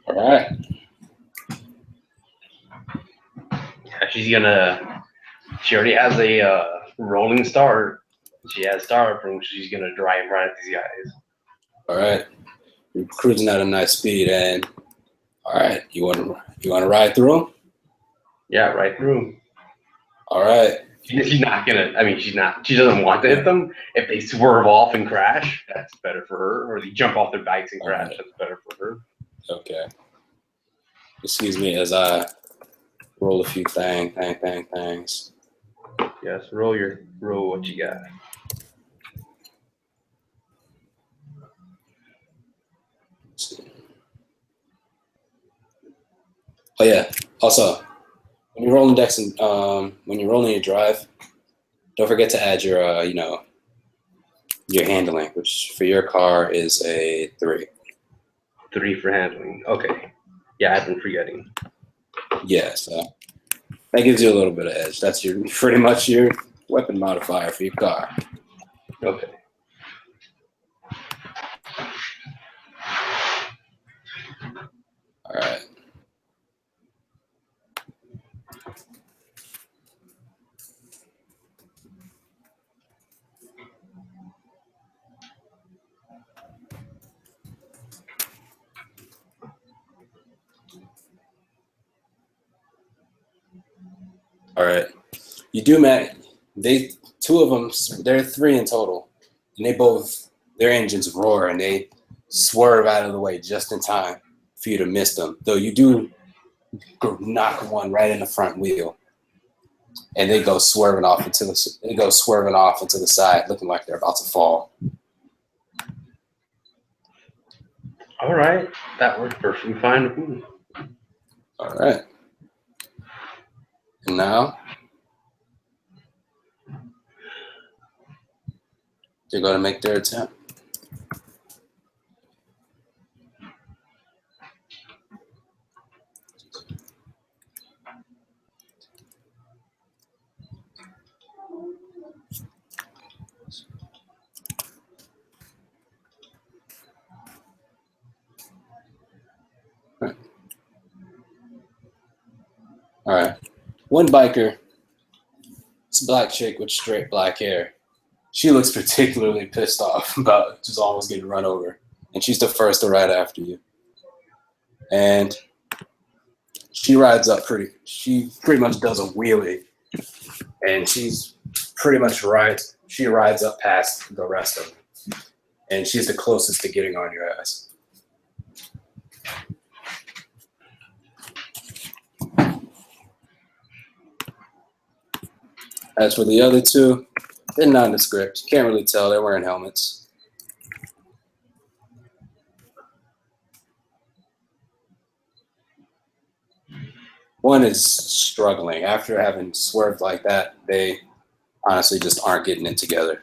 All right. Yeah, she already has a rolling start. She has start from. She's gonna drive right at these guys. All right. You're cruising at a nice speed, and all right. You want to ride through them? Yeah, right through. All right. She's not gonna. I mean, she's not. She doesn't want to hit them. If they swerve off and crash, that's better for her. Or they jump off their bikes and crash, that's better for her. Okay. Excuse me as I roll a few things. Yes, roll what you got. Oh yeah. Also, when you're rolling decks and when you're rolling your drive, don't forget to add your your handling, which for your car is a 3. 3 for handling. Okay. Yeah, I've been forgetting. Yeah, so that gives you a little bit of edge. That's pretty much your weapon modifier for your car. Okay. All right. All right. You do, Matt. Two of them, there are three in total, and their engines roar and they swerve out of the way just in time for you to miss them. Though you do knock one right in the front wheel, and they go swerving off into the side, looking like they're about to fall. All right, that worked perfectly fine with me. All right. And now they're going to make their attempt. All right. One biker, it's a black chick with straight black hair. She looks particularly pissed off about just almost getting run over. And she's the first to ride after you. And she rides up she pretty much does a wheelie. And she rides up past the rest of them. And she's the closest to getting on your ass. As for the other two, they're nondescript. Can't really tell. They're wearing helmets. One is struggling. After having swerved like that, they honestly just aren't getting it together.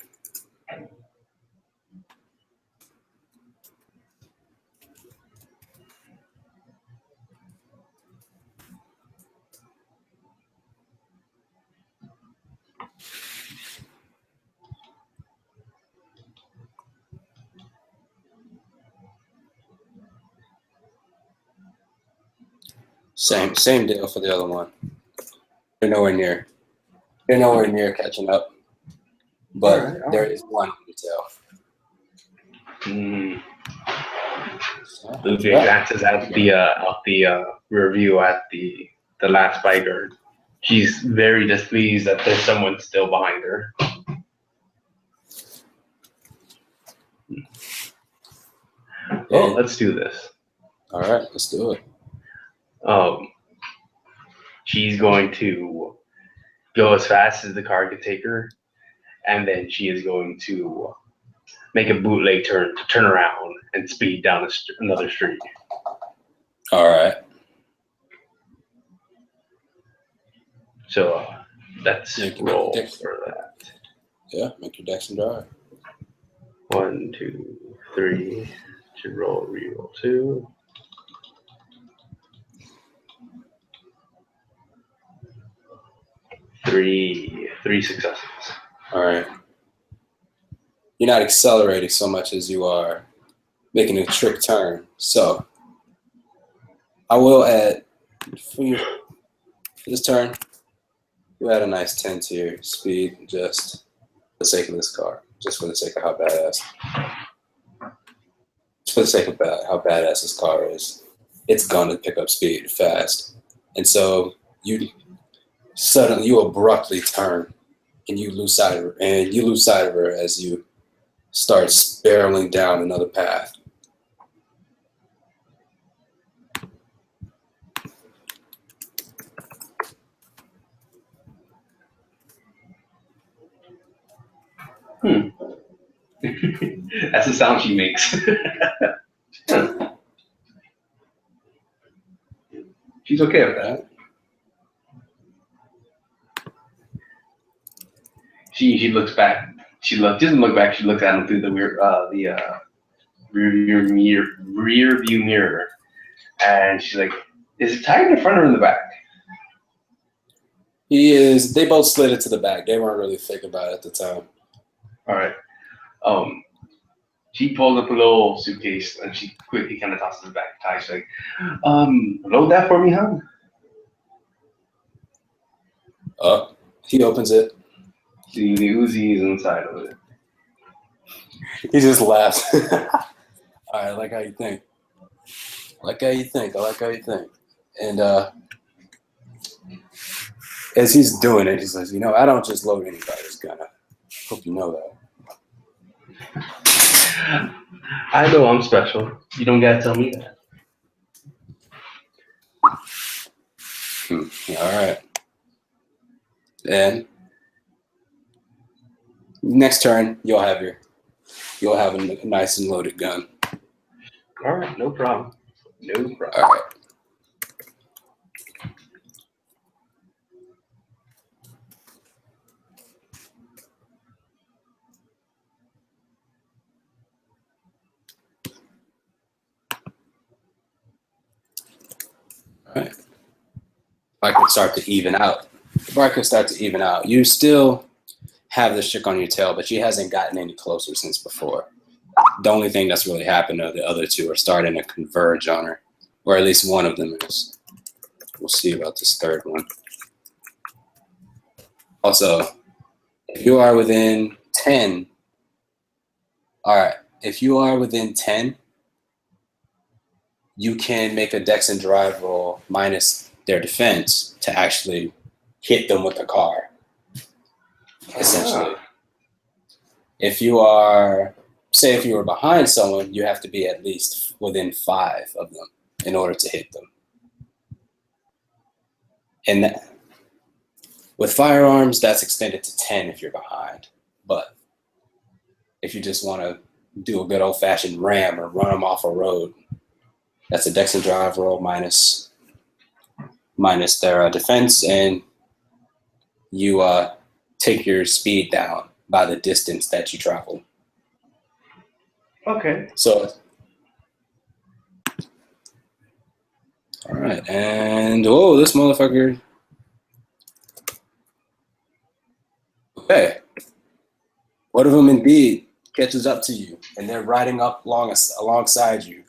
Same deal for the other one. They're nowhere near catching up. But all right. There is one detail. Luffy glances out the rear view at the last biker. She's very displeased that there's someone still behind her. Well, let's do this. All right, let's do it. She's going to go as fast as the car can take her, and then she is going to make a bootleg turn to turn around and speed down another street. All right. So let's roll for that. Yeah, make your dex and drive. 1, 2, 3. To reroll 2. Three successes. All right. You're not accelerating so much as you are making a trick turn. So I will add for this turn, you add a nice 10 to your speed just for the sake of this car, just for the sake of how badass. Just for the sake of how badass this car is. It's gonna pick up speed fast. And so you abruptly turn and you lose sight of her, as you start spiraling down another path. That's the sound she makes. She's okay with that. She looks back. She doesn't look back. She looks at him through the rear view mirror, and she's like, "Is it tied in the front or in the back?" He is. They both slid it to the back. They weren't really thinking about it at the time. All right. She pulls up a little suitcase and she quickly kind of tosses it back. She's like, "Load that for me, huh?" He opens it. The Uzi is inside of it. He just laughs. All right, I like how you think. I like how you think. And as he's doing it, he says, "You know, I don't just load anybody's gun. I hope you know that." I know I'm special. You don't gotta tell me that. All right. And next turn, you'll have a nice and loaded gun. All right, no problem. No problem. All right. All right. If I could start to even out. You still have this chick on your tail, but she hasn't gotten any closer since before. The only thing that's really happened are the other two are starting to converge on her, or at least one of them is. We'll see about this third one. Also, if you are within 10, all right, if you are within 10, you can make a dex and drive roll minus their defense to actually hit them with the car, essentially. If you are, say if you were behind someone, you have to be at least within 5 of them in order to hit them. And that, with firearms, that's extended to 10 if you're behind. But if you just want to do a good old-fashioned ram or run them off a road, that's a dex and drive roll minus their defense, and you take your speed down by the distance that you travel. Okay. So, all right, and this motherfucker. Okay, one of them indeed catches up to you, and they're riding up alongside you.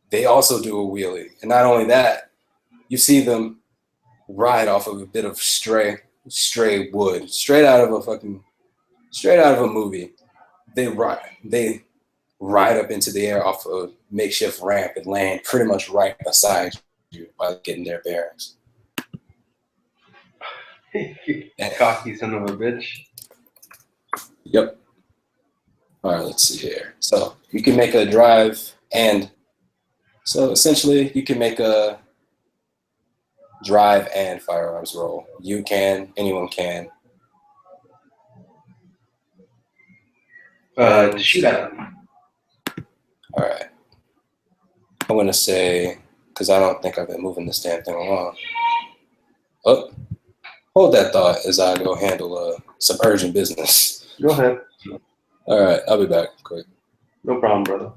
They also do a wheelie, and not only that, you see them ride off of a bit of stray wood, straight out of a movie. They ride up into the air off a makeshift ramp and land pretty much right beside you while getting their bearings. Cocky son of a bitch. Yep. All right, let's see here. So you can make a drive, and so essentially you can make a drive and firearms roll. You can, anyone can. To shoot at them. All right. I'm gonna say, because I don't think I've been moving this damn thing along. Oh, hold that thought as I go handle some urgent business. Go ahead. All right, I'll be back quick. No problem, brother.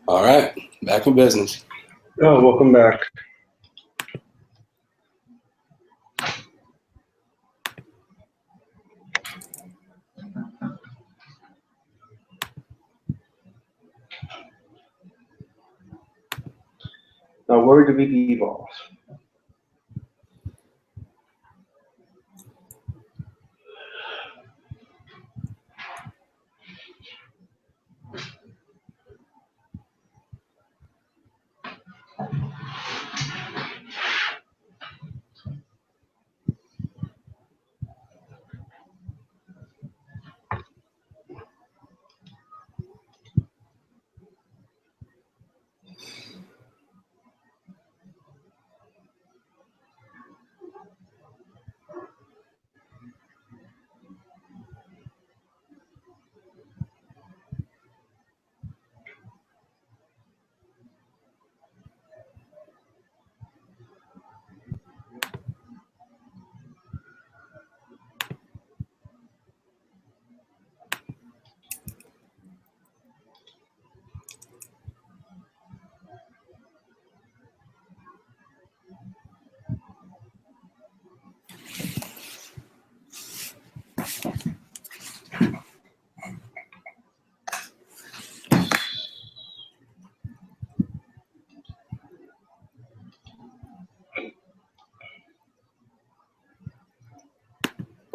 All right, back in business. Oh, welcome back. Now, where do we leave off?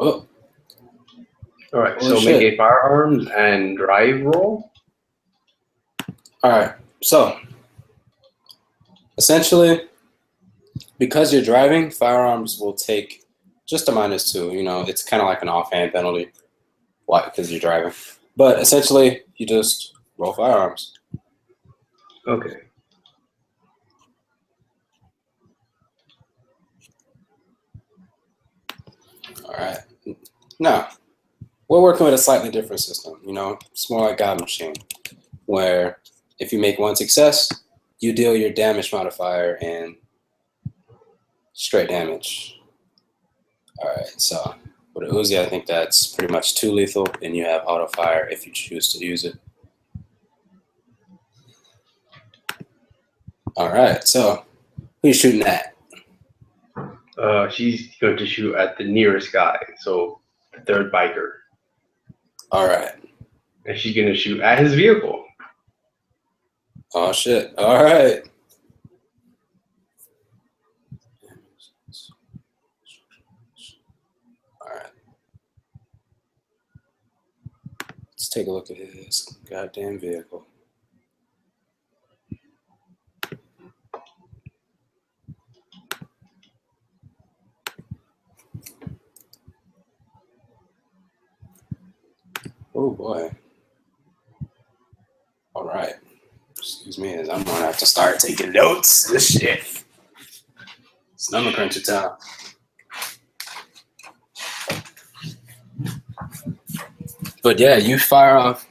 Oh, All right, Oh, so shit. make a firearms and drive roll. all right. So, essentially, because you're driving, firearms will take just a -2. You know, it's kind of like an offhand penalty. Why? Because you're driving. But essentially, you just roll firearms. Okay. All right. Now, we're working with a slightly different system. You know, it's more like God Machine, where if you make one success, you deal your damage modifier in straight damage. All right, so With a Uzi, I think that's pretty much too lethal, and you have auto fire if you choose to use it. All right, so who you shooting at? She's going to shoot at the nearest guy, so the third biker. All right. And she's going to shoot at his vehicle. Oh, shit. All right. All right. Let's take a look at his goddamn vehicle. Oh, boy. All right. Excuse me, as I'm going to have to start taking notes. This shit. It's number cruncher time. But yeah, you fire off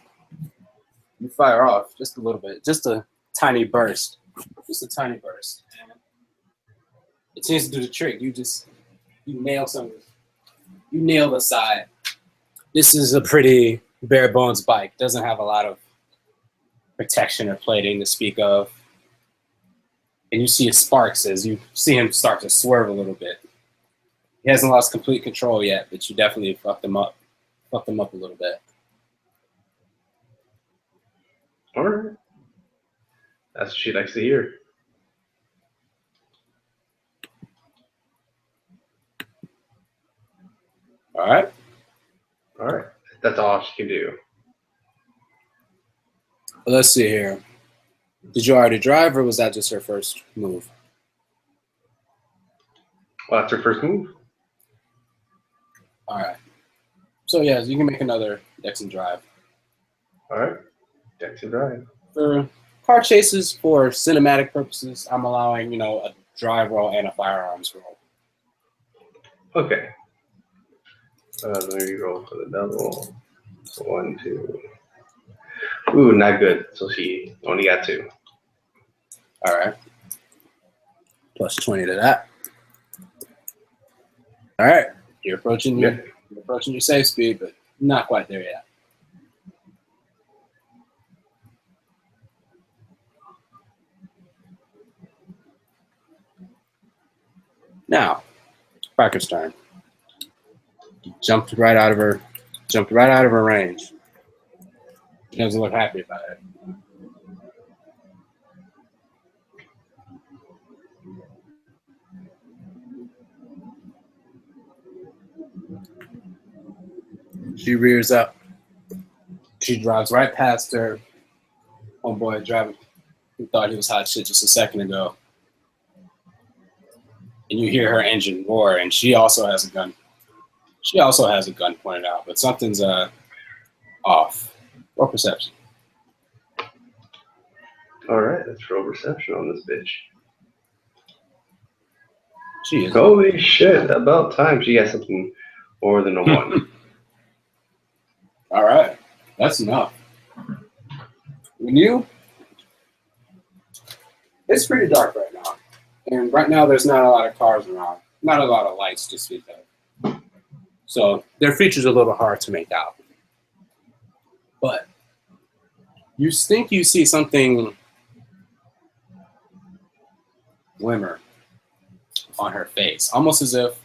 just a little bit, just a tiny burst, and it seems to do the trick. You nail something, you nail the side. This is a pretty bare bones bike, doesn't have a lot of protection or plating to speak of, and you see it sparks as you see him start to swerve a little bit. He hasn't lost complete control yet, but you definitely fucked him up a little bit. All right. That's what she likes to hear. All right. All right. That's all she can do. Well, let's see here. Did you already drive, or was that just her first move? Well, that's her first move. All right. So yeah, you can make another Dex and drive. All right. Dex and drive. For car chases, for cinematic purposes, I'm allowing, a drive roll and a firearms roll. Okay. Let me roll for the double. 1, 2. Ooh, not good. So she only got 2. All right. Plus 20 to that. All right. You're approaching your safe speed, but not quite there yet. Now, Parker's turn. Jumped right out of her range. She doesn't look happy about it. She rears up. She drives right past her homeboy driving, who thought he was hot shit just a second ago. And you hear her engine roar, and she also has a gun. She also has a gun pointed out, but something's off. Or perception. All right. Let's roll perception on this bitch. She is. Holy shit. About time she has something more than a 1. All right. That's enough. It's pretty dark right now. And right now there's not a lot of cars around. Not a lot of lights to speak of. So their features are a little hard to make out. But you think you see something glimmer on her face, almost as if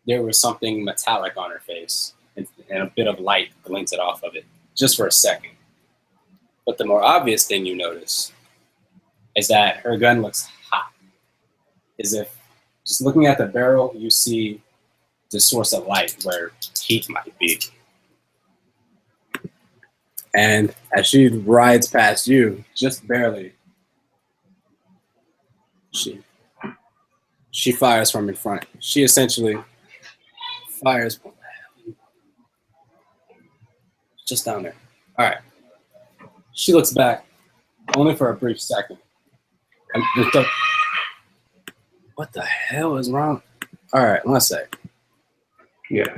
there was something metallic on her face and a bit of light glinted off of it just for a second. But the more obvious thing you notice is that her gun looks hot, as if just looking at the barrel, you see the source of light where heat might be. And as she rides past you, just barely, she fires from in front. She essentially fires just down there. All right. She looks back, only for a brief second. What the hell is wrong? All right, one sec. Yeah.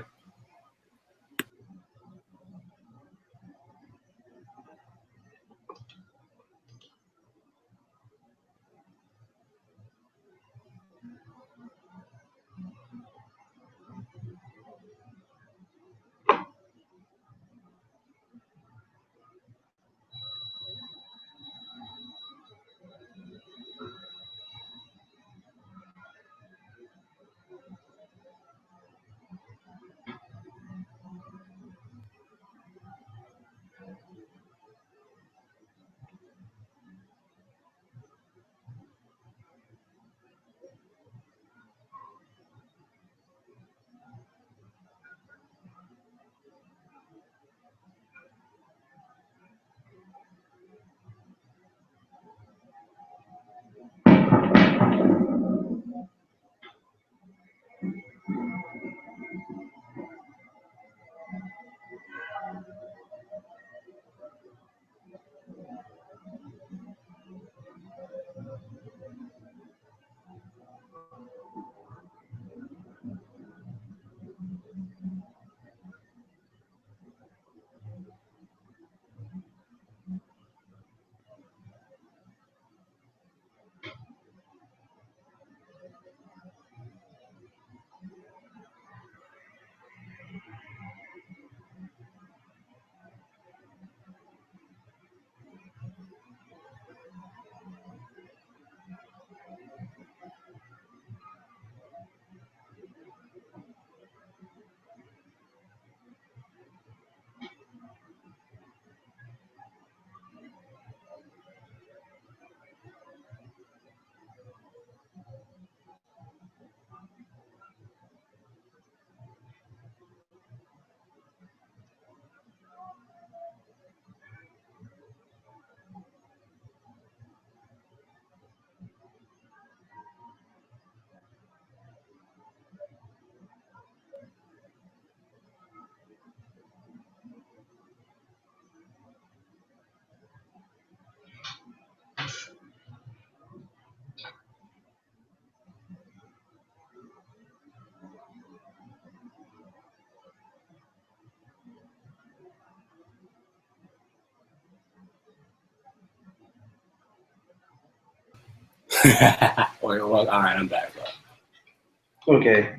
Well, all right, I'm back, bro. Okay.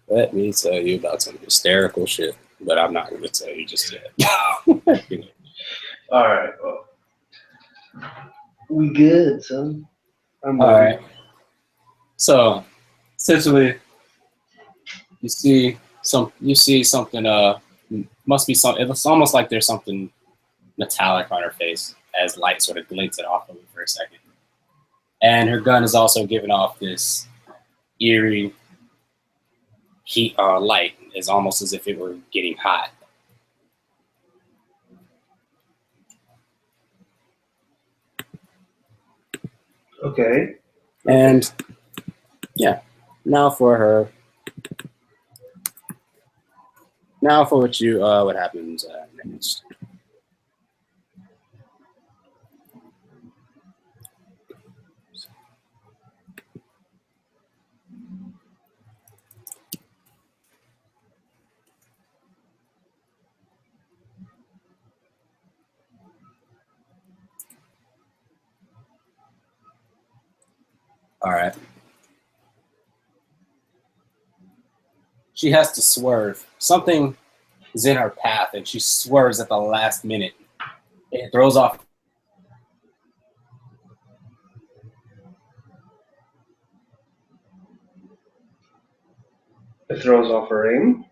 Let me tell you about some hysterical shit, but I'm not going to tell you just yet. All right. Well, we good, son. I'm All ready. right. So, essentially, you see something. Must be some. It looks almost like there's something metallic on her face as light sort of glints it off of her for a second. And her gun is also giving off this eerie heat light. It's almost as if it were getting hot. Okay. And yeah, now for what happens next. All right. She has to swerve. Something is in her path, and she swerves at the last minute. It throws off. It throws off her aim.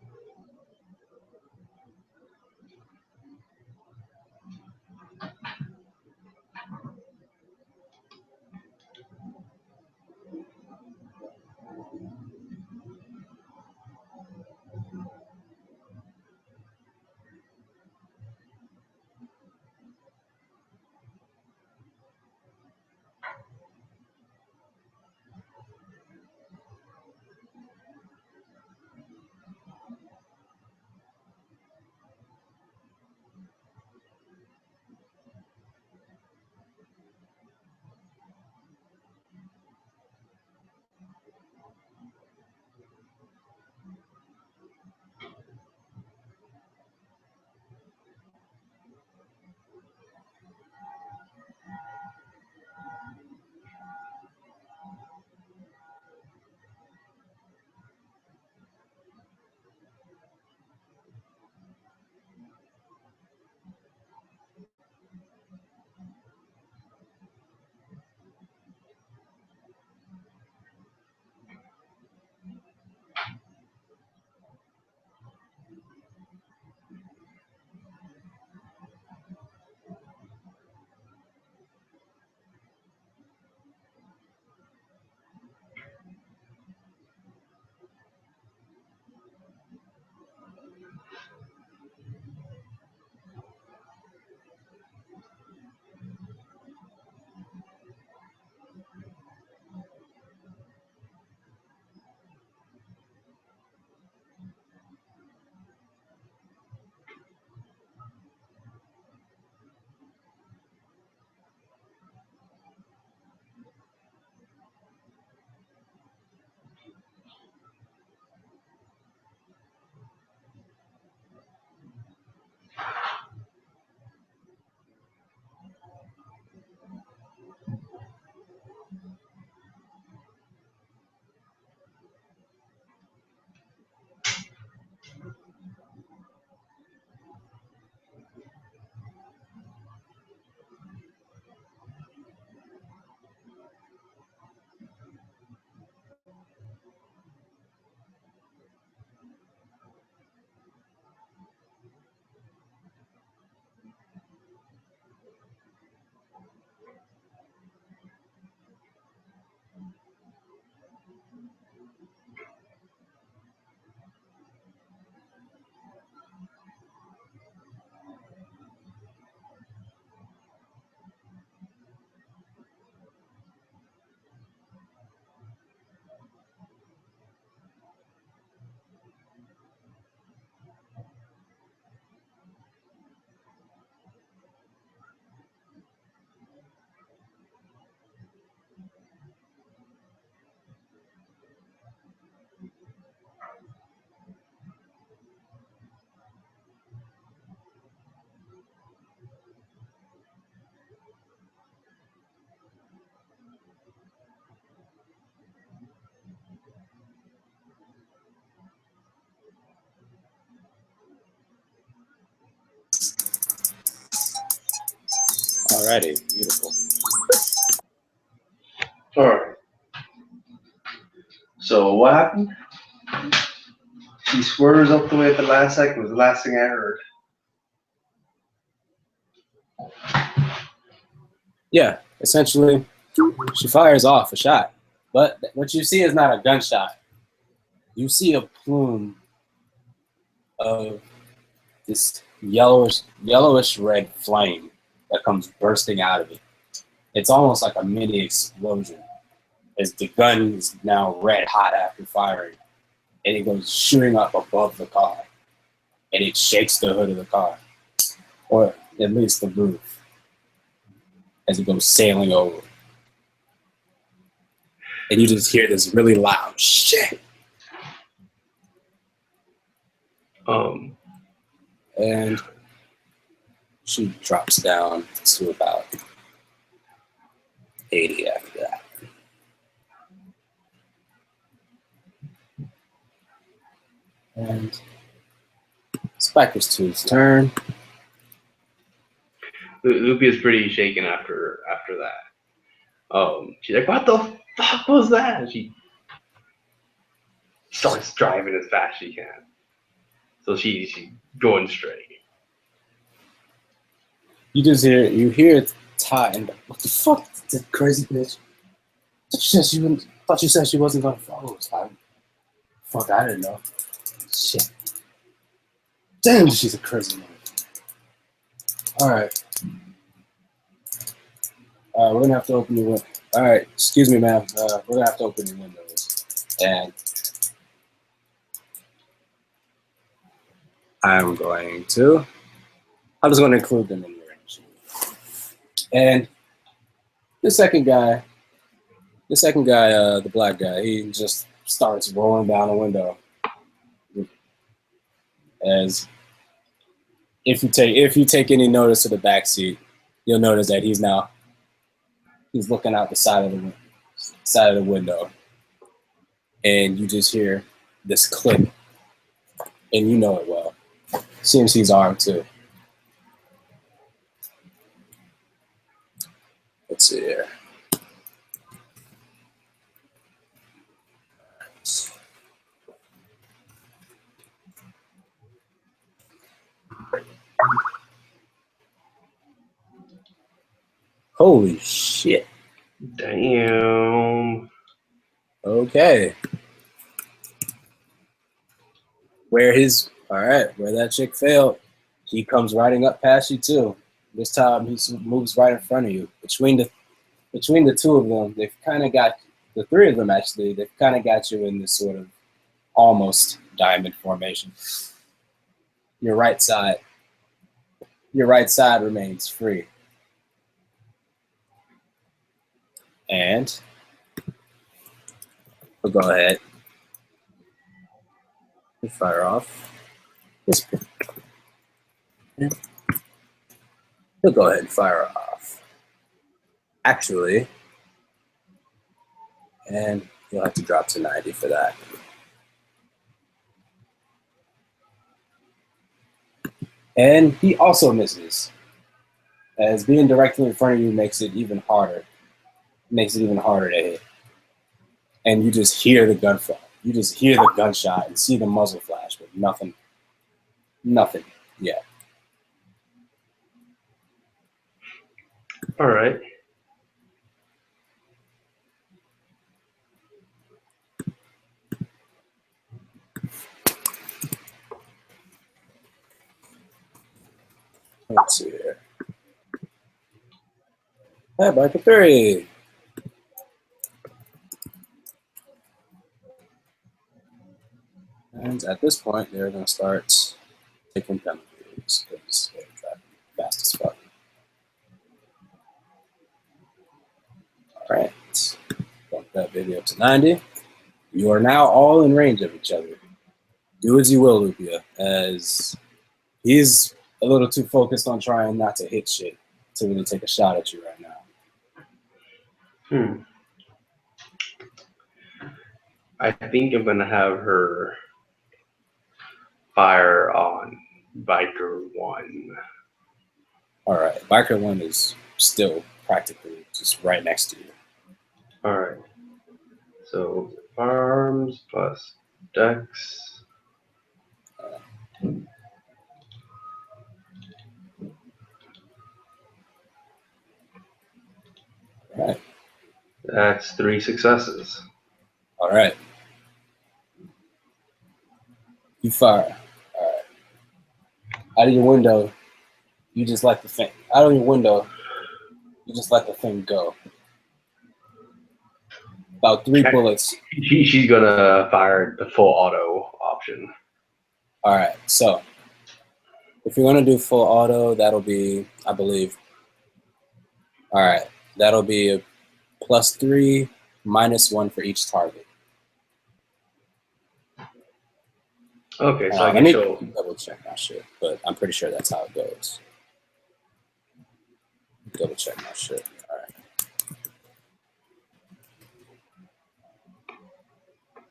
Alrighty, beautiful. All right. So what happened? She swerves up the way at the last second. Was the last thing I heard. Yeah, essentially, she fires off a shot, but what you see is not a gunshot. You see a plume of this yellowish red flame that comes bursting out of it. It's almost like a mini explosion as the gun is now red hot after firing, and it goes shooting up above the car, and it shakes the hood of the car, or at least the roof, as it goes sailing over. And you just hear this really loud shit. And she drops down to about 80 after that. And Spiker's 2's turn. Lupia's pretty shaken after that. She's like, "What the fuck was that?" And she starts driving as fast as she can. So she's going straight. You hear Ty and what the fuck, that crazy bitch? Thought you said she wasn't gonna follow us, Ty. Fuck, I didn't know. Shit. Damn, she's a crazy woman. Alright. We're gonna have to open the window. Alright, excuse me, ma'am. We're gonna have to open the windows. And I'm just going to include them in the range. And the second guy, the black guy, he just starts rolling down the window. As if you take any notice of the back seat, you'll notice that he's looking out the side of the window, and you just hear this click, and you know it well. Seems he's armed too. Let's see here. Holy shit. Damn. Okay. Where that chick failed, he comes riding up past you too. This time he moves right in front of you. Between the two of them, they've kind of got, the three of them actually, they've kind of got you in this sort of almost diamond formation. Your right side remains free. And we'll go ahead and fire off. We'll go ahead and fire off. Actually, and you'll have to drop to 90 for that. And he also misses, as being directly in front of you makes it even harder. Makes it even harder to hit. And you just hear the gunfire. You just hear the gunshot and see the muzzle flash, but nothing yet. All right. Let's see here. Biker 3. And at this point, they're going to start taking penalties because they're driving fast as fuck. All right. Bump that video to 90. You are now all in range of each other. Do as you will, Lupia, as he's a little too focused on trying not to hit shit to really take a shot at you right now. I think I'm gonna have her fire on Biker 1. All right, Biker 1 is still practically just right next to you. All right. So arms plus dex. All right. That's 3 successes. All right. You fire. All right. Out of your window, you just let the thing. Out of your window, you just let the thing go. About 3 bullets. She's gonna fire the full auto option. All right. So if you're gonna do full auto, that'll be, I believe. All right. That'll be a +3, -1 for each target. Okay, so I Let guess me she'll. double check my shit, but I'm pretty sure that's how it goes. Double check my shit. All right.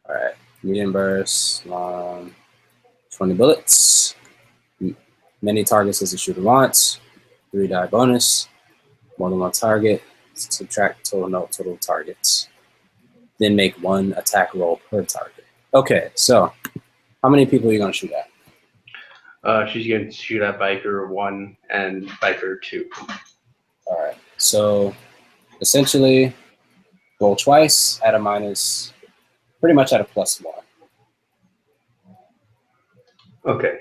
All right. Medium burst, 20 bullets. Many targets as a shooter wants. 3 die bonus. More than 1 target. Subtract total targets. Then make 1 attack roll per target. Okay, so how many people are you going to shoot at? She's going to shoot at Biker 1 and Biker 2. All right. So essentially, roll twice at a minus, pretty much at a +1. Okay.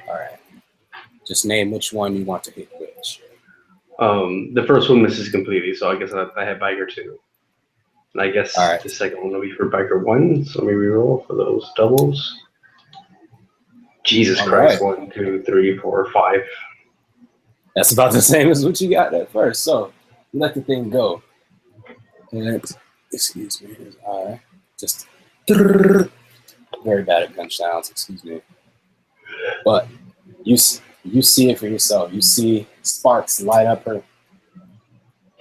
All right. Just name which one you want to hit which. The first one misses completely, so I guess I have Biker 2. And I guess All right. the second one will be for Biker 1, so maybe roll for those doubles. Jesus All Christ, right. 1, 2, 3, 4, 5. That's about the same as what you got at first. So you let the thing go. And excuse me, I just very bad at gun sounds. Excuse me, but you see it for yourself. You see sparks light up her.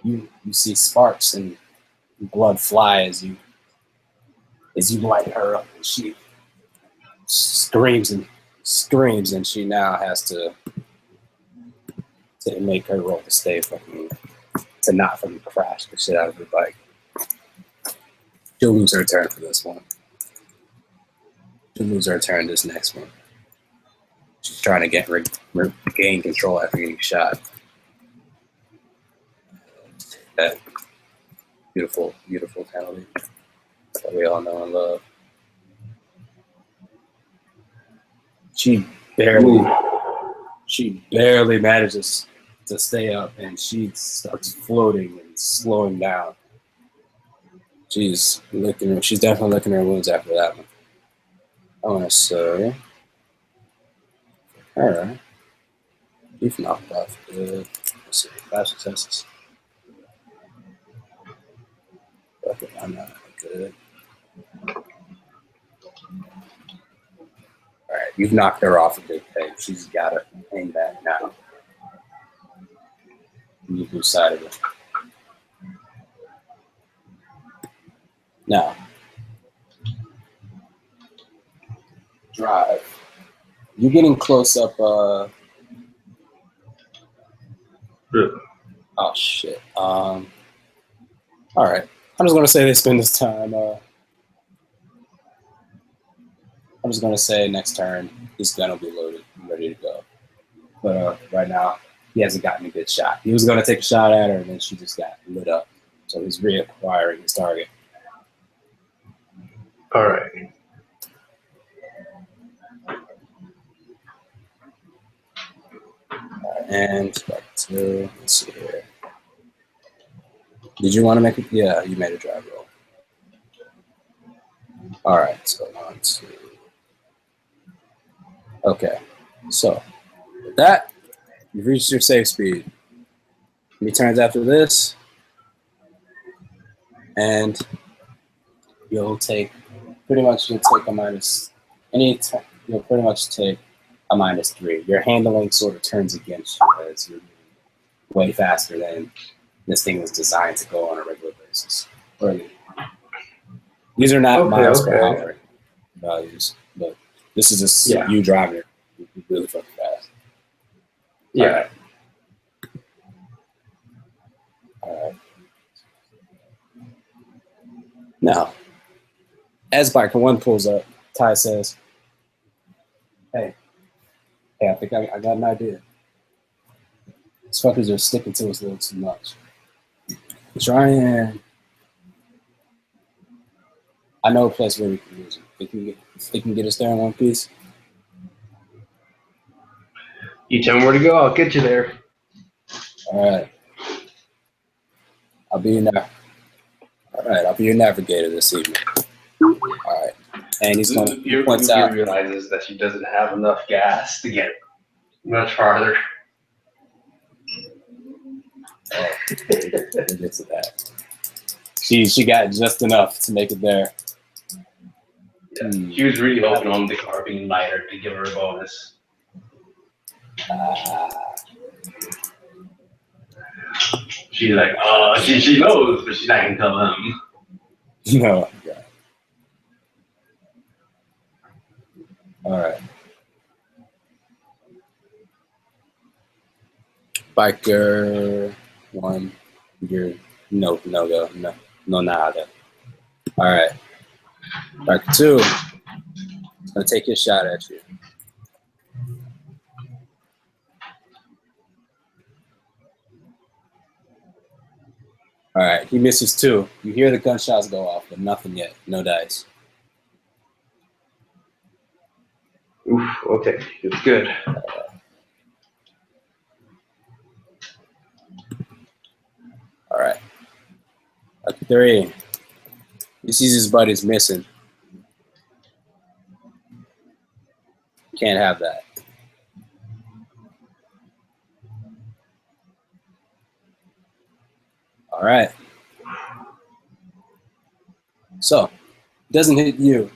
You see sparks and blood fly as you light her up, and she screams, and she now has to make her roll to stay fucking, to not fucking crash the shit out of her bike. She'll lose her turn for this one. She'll lose her turn this next one. She's trying to gain control after getting shot. That beautiful, beautiful penalty that we all know and love. She barely manages to stay up, and she starts floating and slowing down. She's definitely licking her wounds after that one. I want to say, all right, you've knocked off good. Let's see, 5 successes. Okay, I'm not good. All right, you've knocked her off a good peg. She's got to hang back now. You lose sight of it. Now, drive. You're getting close up. Oh shit. All right. I'm just gonna say they spend this time. I'm just gonna say next turn his gun will be loaded and ready to go. But right now he hasn't gotten a good shot. He was gonna take a shot at her, and then she just got lit up. So he's reacquiring his target. All right. And back to, let's see here. Did you want to make it? Yeah, you made a drive roll. All right, so 1, 2. Okay, so with that, you've reached your safe speed. How many turns after this? And you'll take a minus. You'll pretty much take a -3. Your handling sort of turns against you as you're way faster than this thing was designed to go on a regular basis. These are not miles per hour values, but this is just you driving it really fucking fast. Yeah. All right. Now, as biker one pulls up, Ty says, "Hey, I think I got an idea. These fuckers are sticking to us a little too much. Try and I know a place where we can use them. They can get us there in one piece. You tell me where to go, I'll get you there. All right. I'll be your navigator this evening. All right." And he's going to point out. He realizes that she doesn't have enough gas to get much farther. We'll get to that. She got just enough to make it there. Yeah. She was really hoping on the car being lighter to give her a bonus. She's like, she knows, but she's not gonna tell him. No. Yeah. All right. Biker one, you're no nada. All right. Biker two, gonna take his shot at you. All right, he misses two. You hear the gunshots go off, but nothing yet. No dice. Oof, okay, it's good. All right. Biker three, he sees his buddies missing. Can't have that. All right. So, it doesn't hit you. It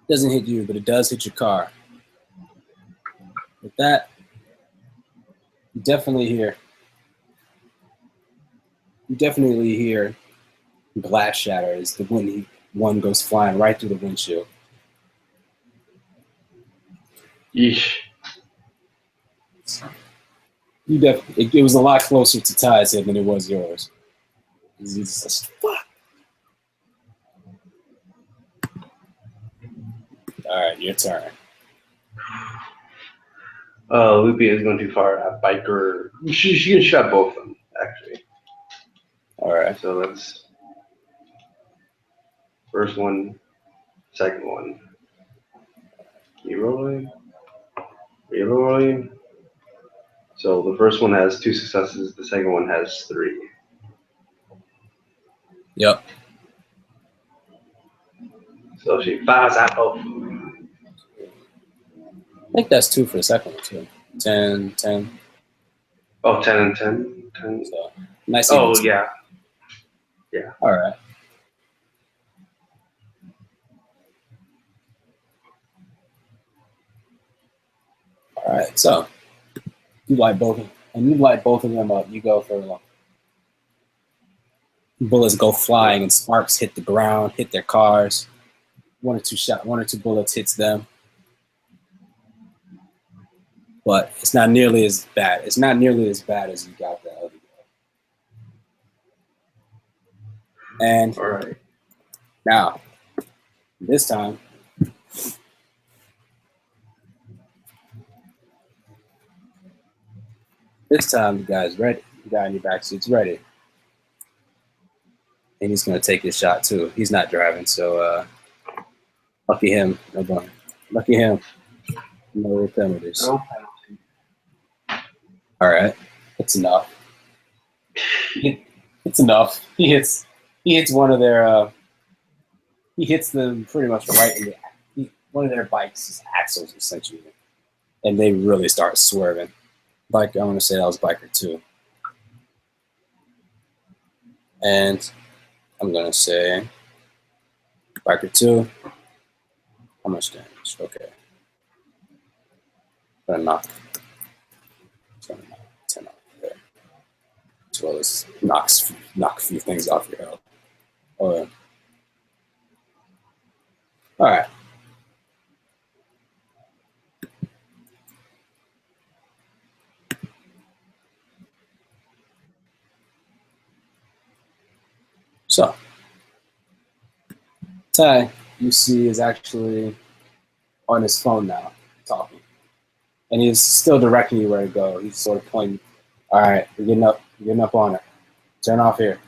doesn't hit you, but it does hit your car. With that, you definitely hear glass shatter as the one goes flying right through the windshield. Yeesh. It was a lot closer to Ty's head than it was yours. He's just fuck. All right, your turn. Loopy is going too far at Biker. She can shot both of them, actually. All right. So that's first one, second one. Rerolling. So the first one has 2 successes, the second one has 3. Yep. So she fires at both. I think that's 2 for the second one too. 10. Oh, 10 and 10. 10. So nice. Oh, yeah. All right. All right. So you light both of them up. You go for bullets go flying and sparks hit the ground, hit their cars. 1 or 2 bullets hits them. But it's not nearly as bad. It's not nearly as bad as you got the other guy. And All right. now, this time, the guy's ready. The guy in your backseat's ready. And he's going to take his shot, too. He's not driving, so lucky him. No going. Lucky him. No penalties. No penalty. All right. It's enough. It's enough. He hits one of their... he hits them pretty much right in one of their bikes' axles, essentially. And they really start swerving. I'm going to say that was Biker 2. And I'm going to say Biker 2. How much damage? Okay. I'm going to knock 10 off there. As well as knock a few things off your health. All right. Ty, you see, is actually on his phone now, talking. And he's still directing you where to go. He's sort of pointing, all right, you're getting up on it. Turn off here.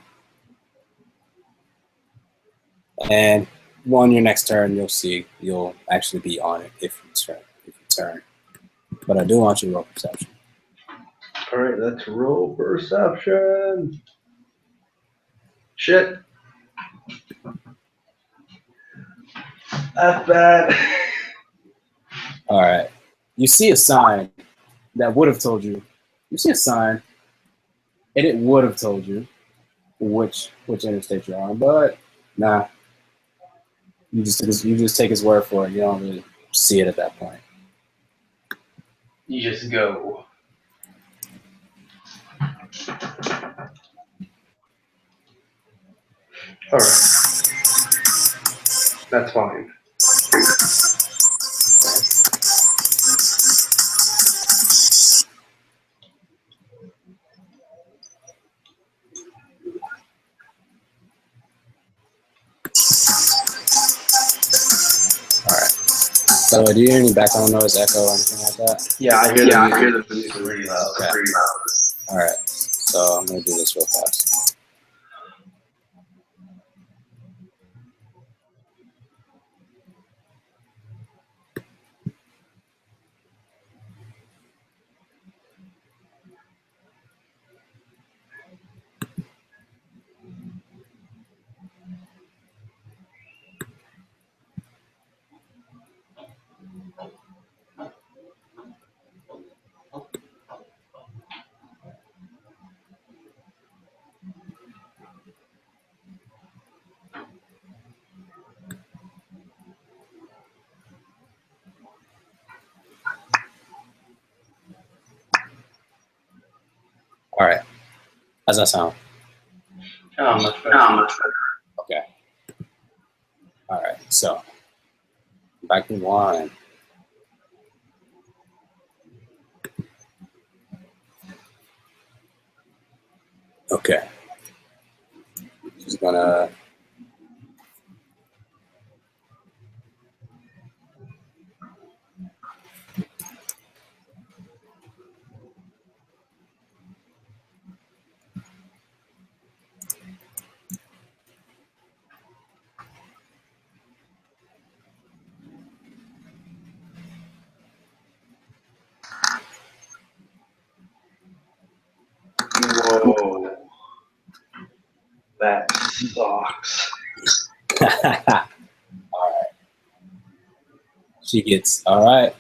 And on your next turn, you'll see you'll actually be on it if you turn. But I do want you to roll perception. All right, let's roll perception. Shit. That's bad. All right. You see a sign that would have told you. You see a sign, and it would have told you which interstate you're on, but nah. You just take his word for it. You don't really see it at that point. You just go. All right. That's fine. By the way, do you hear any background noise, echo, or anything like that? Yeah, I hear the music pretty loud. Okay. Pretty loud. All right. So I'm gonna do this real fast. All right. How's that sound? Oh, much better. Okay. All right. So back to one. Okay. Just gonna. Whoa. That sucks. All right. She gets. All right.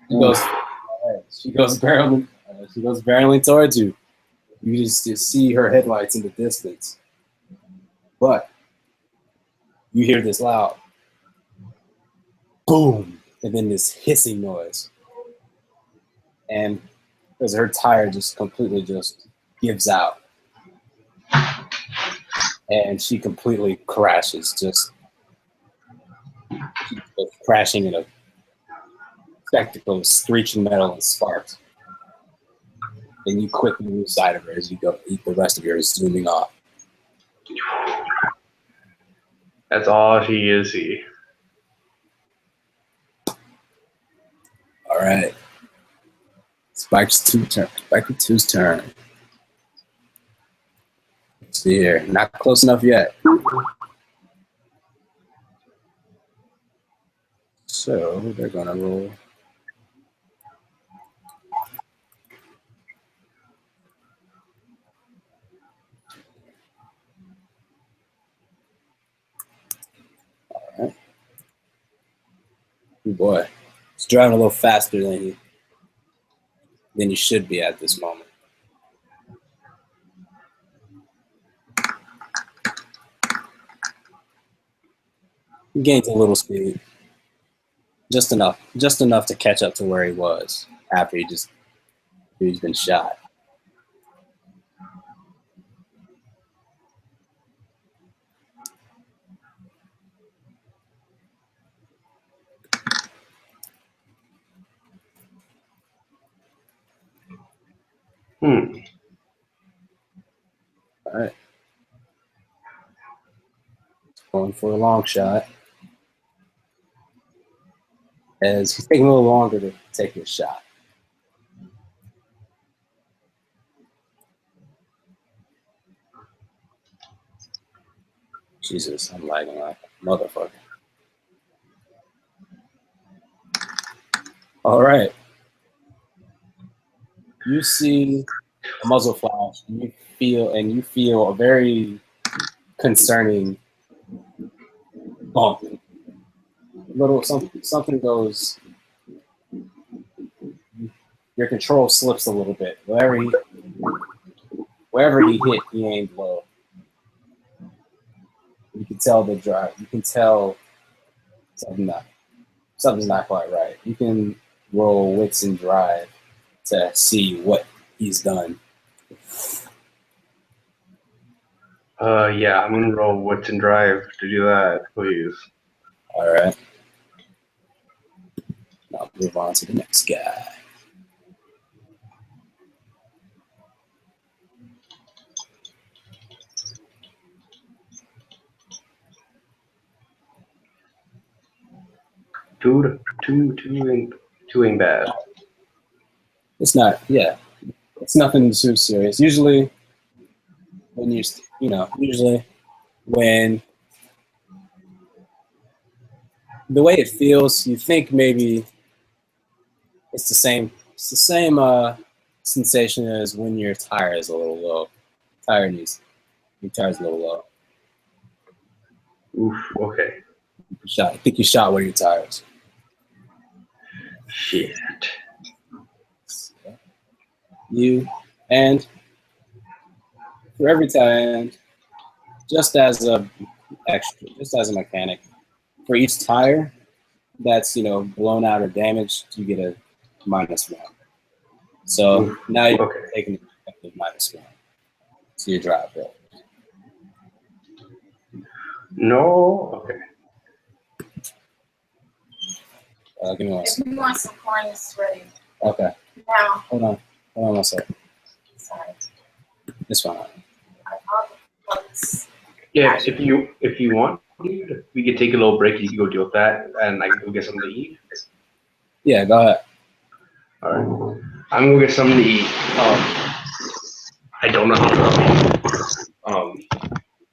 She goes. All right. She goes barreling. She goes barreling towards you. You just see her headlights in the distance, but you hear this loud boom, and then this hissing noise, and because her tire just completely just gives out, and she completely crashes, just crashing in a spectacle of screeching metal and sparks. Then you quickly lose sight of her as you go. The rest of you are zooming off. That's all she is. See. All right. Spike's two's turn. Let's see here. Not close enough yet. So they're gonna roll. All right. Oh boy, it's driving a little faster than you should be at this moment. He gains a little speed, just enough to catch up to where he was after he's been shot. All right. going for a long shot. As he's taking a little longer to take his shot. Jesus, I'm lagging like a motherfucker. All right. You see a muzzle flash, and you feel a very concerning bump. Little something goes. Your control slips a little bit. Wherever he hit, he aimed low. You can tell the drive. You can tell something's not quite right. You can roll wits and drive to see what he's done. Yeah, I'm gonna roll wits and drive to do that, please. All right. I'll move on to the next guy. Two ain't bad. It's not. Yeah, it's nothing too serious. Usually, when usually when the way it feels, you think maybe it's the same. It's the same sensation as when your tire is a little low. Your tire's a little low. Oof. Okay. I think you shot one of your tires. Shit. And for every time, just as a mechanic, for each tire that's blown out or damaged, you get a -1. So Oof. now you're Okay. taking the effective -1 to your drive bill. No. Okay. Give me one If second. you want some corn, it's ready. Okay. Now, Hold on one second. sorry. This one. I apologize. Yeah. If you want, dude, we could take a little break. You can go deal with that, and I can go get something to eat. Yeah, go ahead. All right. I'm gonna get something to eat. I don't know how to.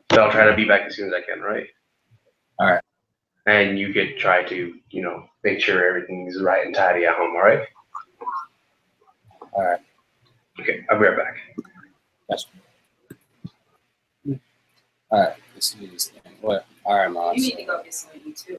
But I'll try to be back as soon as I can. Right. All right. And you could try to, make sure everything's right and tidy at home. All right. All right. Okay. I'll be right back. Gotcha. All right. Let's do this thing. What? All right, Mom. You need to go get something too.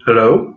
Hello?